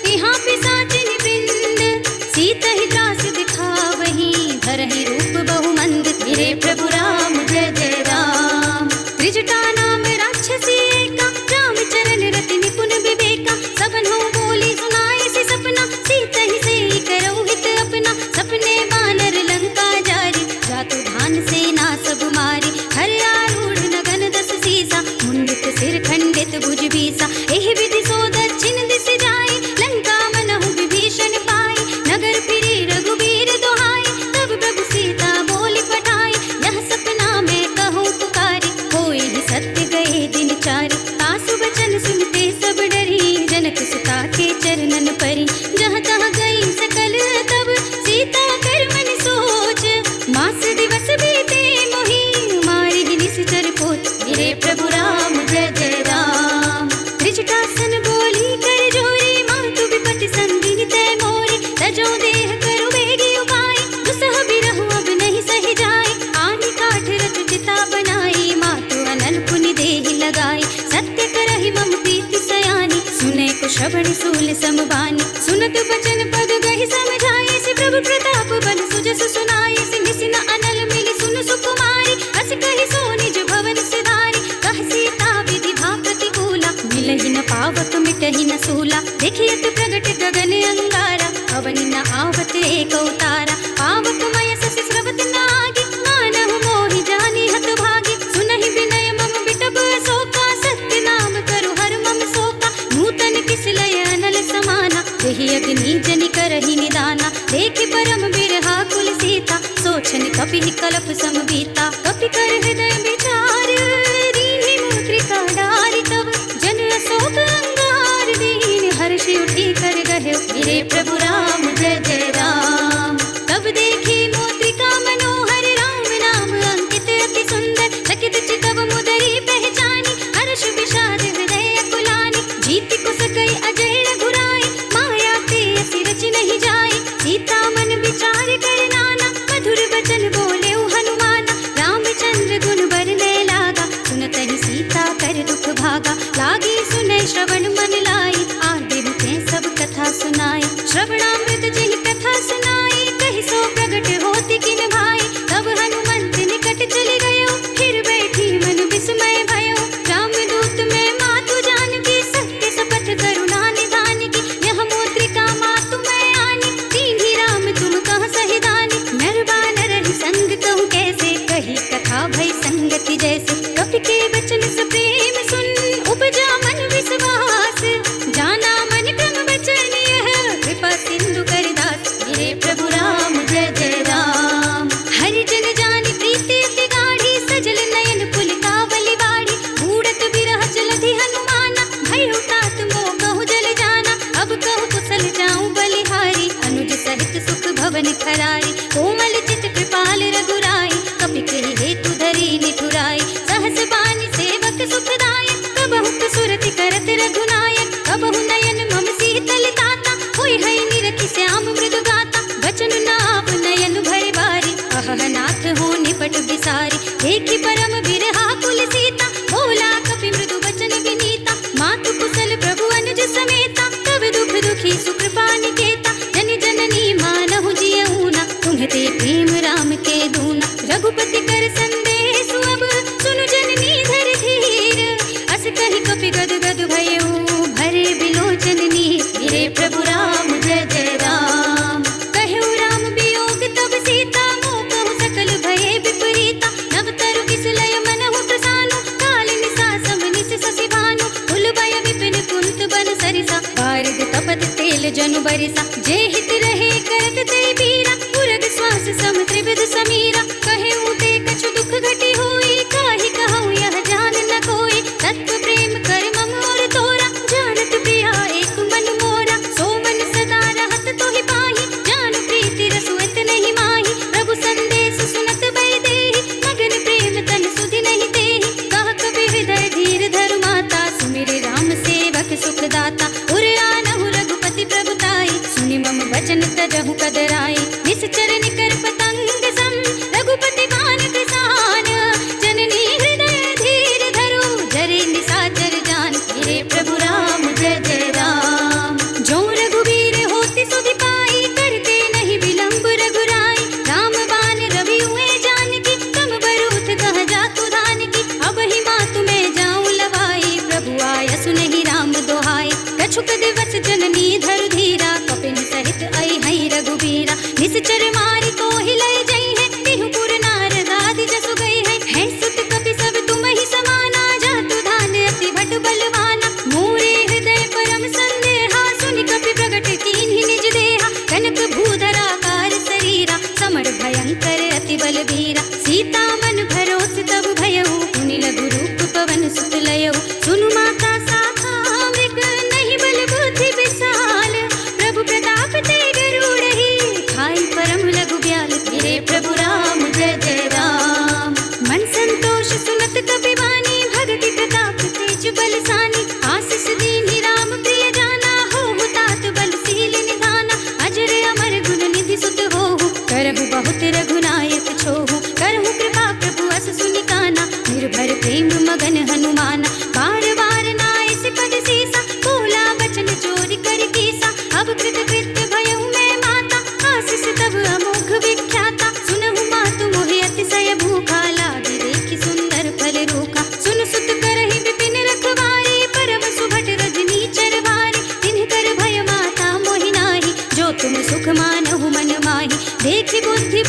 यहाँ पिशाचिनि वृंद। सीतहि त्रास दिखावहीं, धरहि रूप बहु मंद। मेरे प्रभु राम जय जय राम। त्रिजटा नाम राक्षसी एका, राम चरण रति निपुण विवेका। सबन हो बोली सुनाए से सपना, सीतहि से करौ हित अपना। सपने बानर लंका जारी, जातु धान सेना सब मारी। हर आरूढ़ नगन दस सीसा, मुंडित सिर खंडित भुज बीसा। एहि विधि सो दक्षिण दिस जाए, लंका मनहु विभीषण पाए। नगर फिरे रघुबीर दुहाई, तब प्रभु सीता बोली पठाई। यह सपना मैं कहूँ पुकारी, होए ही सत्य गए दिन चारि। तासु बचन सुनते सब डरी, जनक सुता के चरणन परी। जहाँ तहाँ गई सकल तब, सीता कर मन सोच। मास दिवस बीते मोहि, मारि ही निश्चर पोत। मेरे प्रभु राम जय जय राम। त्रिजटासन बोली कर जोरी, मातु विपति संगिनी तय मोरी। तजो देह करु बेगी उपाय, दुसह बिरहु अब नहीं सहि जाए। आनि काठ रचु चिता बनाई, मातु अनल पुनि देहि लगाई। सत्य करहि मम प्रीति सयानी, सुने को श्रवण सूल समबानी। सुनत बचन पद गहि समझाए, से प्रभु प्रताप बन सुजस सुनाए। से निसिन अनल मिली सुन सुकुमारी, अस कहि सो निज भवन सिधारी। कह सीता विधि भा प्रतिकूला, मिलहि न पावक मिटहि न सूला। देखियत प्रगट गगन अंगारा, अवनि न आवत एक अवतारा। पावक मय ससि स्रवत नागी, मानहु मोहि जानि हत भागी। सुनहि विनय मम बिटप अशोका, सत्य नाम करु हर मम शोका। नूतन किस लय अनल समाना, यही अग्नि जनि करहि निदाना। देखि परम बिरहा कुल सीता, सोचन कपि कलप सम बीता। कपि कर हृदय विचार, दीन्हि मुद्रिका डारि। तब जन अशोक अंगार, दीन हर्षि उठी कर गहे। मेरे प्रभु राम जय जय राम। तब देखी मुद्रिका मनोहर, राम नाम अंकित अति सुंदर। चकित चितव मुदरी पहचानी, हर्ष विषाद हृदय अकुलानी। जीति को सकई अजय रघुराई, माया ते असी रच नहीं जाए। सीता मन विचार कर नाना, मधुर वचन बोले हनुमाना। रामचंद्र गुण बरने लागा, सुनतहि सीता कर दुख भागा। लागी सुने श्रवण मन लाई, आदि मुखे सब कथा सुनाई। श्रवणामृत जिहि कथा सुनाई, कहि सो प्रगट होति किन भाई। तब हनुमंत निकट चले गयो, फिर बैठी मन विस्मय भयो। रामदूत में मातु जानकी, सत्य शपथ करुणा निधान की। यह मुद्रिका मातु मैं आनी, दीन्हि राम तुम कह सहि दानी। नर बानर ही संग कहूँ कैसे, कही कथा भई संगति जैसे। कपि के वचन सप्रेम सुन, उपजा मन विश्वास। जाना मन क्रम वचन यह, कृपा सिंधु कर दास। मेरे प्रभु राम जय जय राम। हरि जन जानि प्रीति अति गाढ़ी, सजल नयन पुलकावली बाढ़ी। बूढ़त बिरह जलधि हनुमाना, भय तात मोह कहु जल जाना। अब कहु कुशल जाऊं बलिहारी, अनुज सहित सुख भवन खरारी। कोमल चित कृपाल रघुराई, कपि के हेतु धरी निठुराई। सहस बानी सेवक सुखदायक, कबहु सुरति करत रघुनायक। कबहु नयन मम शीतल ताता, होय है निरखि श्याम मृदु गाता। बचन नाव नयन भय बारी, अहह नाथ हो निपट बिसारी। देखि परम बिरहा कुल सीता, बोला कपि मृदु बचन विनीता। भयऊ भरे बिलोचन नीर, गिरे प्रभु राम जय जय राम। कहु राम वियोग तब सीता, मोह कहु सकल भये विपरीता। नव तरु किस लय मनहु प्रसानु, काल निसा सम निस ससि भानु। फुल भय विपिन कुंत बन सरिसा, बारिद तपत तेल जनु बरिसा। जे हित रहे करत ते बीरा, उरग श्वास सम त्रिविध समीरा। कहे ऊते कछु दुख घटी होई, काहि कहूँ यह जान न कोई। तत्व प्रेम कर मम और तोरा, जानत प्रिया एक मन मोरा। सो मन सदा रहत तोहि पाहि, जान प्रीति रसु इत नहीं माहि। प्रभु संदेश सुनत भय देहि, मगन प्रेम तन सुधि नहीं तेहि। कह कबि हृदय धीर धरु माता, सुमिर राम सेवक सुख दाता। उर आनहु रघुपति प्रभुताई, सुनि मम वचन तजहु कदराई। निश्चर निकर पतंग सम, रघुपति बान किसान। जननी हृदय धीर धरु, जरे निशाचर जान। गिरे प्रभु राम जय जय राम। जो रघुवीर होति सुधि पाई, करते नहीं विलंब रघुराई। राम बान रवि हुए जानकी, तम बरूथ कह जातु धानकी। अब ही मातु में जाऊं लवाई, प्रभु आयसु नहीं राम दोहाई। कछुक दिवस जननी धरु धीरा, कपिन सहित आई हई रघुबीरा। निश्चर मारी को हिलय जई है, तिहु पुर नारद आदि जसु गई है। सुत कपि सब तुम ही समाना, जातु धान अति भट बलवाना। मोरे हृदय परम संदेहा, सुनि कपि प्रगट कीन्हि निज देहा। कनक भूधरा कार शरीरा, समर भयंकर अति बलबीरा। सीता मन भरोस तब भयऊ, पुनि लघु रूप पवन सुत लयऊ। सुनु माता साखा मृग, नहीं बल बुद्धि विशाल। प्रभु प्रताप ते गरुड़हि, खाई परम लघु ब्याल। गिरे प्रभु राम जय जय राम। मन संतोष सुनत कपि वाणी, भगति प्रताप तेज बलसानी। आशीष दीन्हि राम प्रिय जाना, होहु तात बलशील निधाना। अजर अमर गुण निधि सुत होहु, करहु बहुत रघुनायक छोहु। करहु कृपा प्रभु अस सुनि काना, निर्भर प्रेम मगन हनुमाना। बार बार नाय सिपद सीसा, बोला बचन चोरी कर कीसा। अब कृत कृत्य भयउ मैं माता, आशीष तब अमोघ विख्याता। सुनहु मातु मोहि अतिशय भूखा, लागी देखि सुंदर फल रूखा। सुन सुत करहि विपिन रखवारी, परम सुभट रजनी चरवारी। तिन्ह कर भय माता मोहि नाही, जो तुम सुख मानहु मन माहि। देखि बुद्धि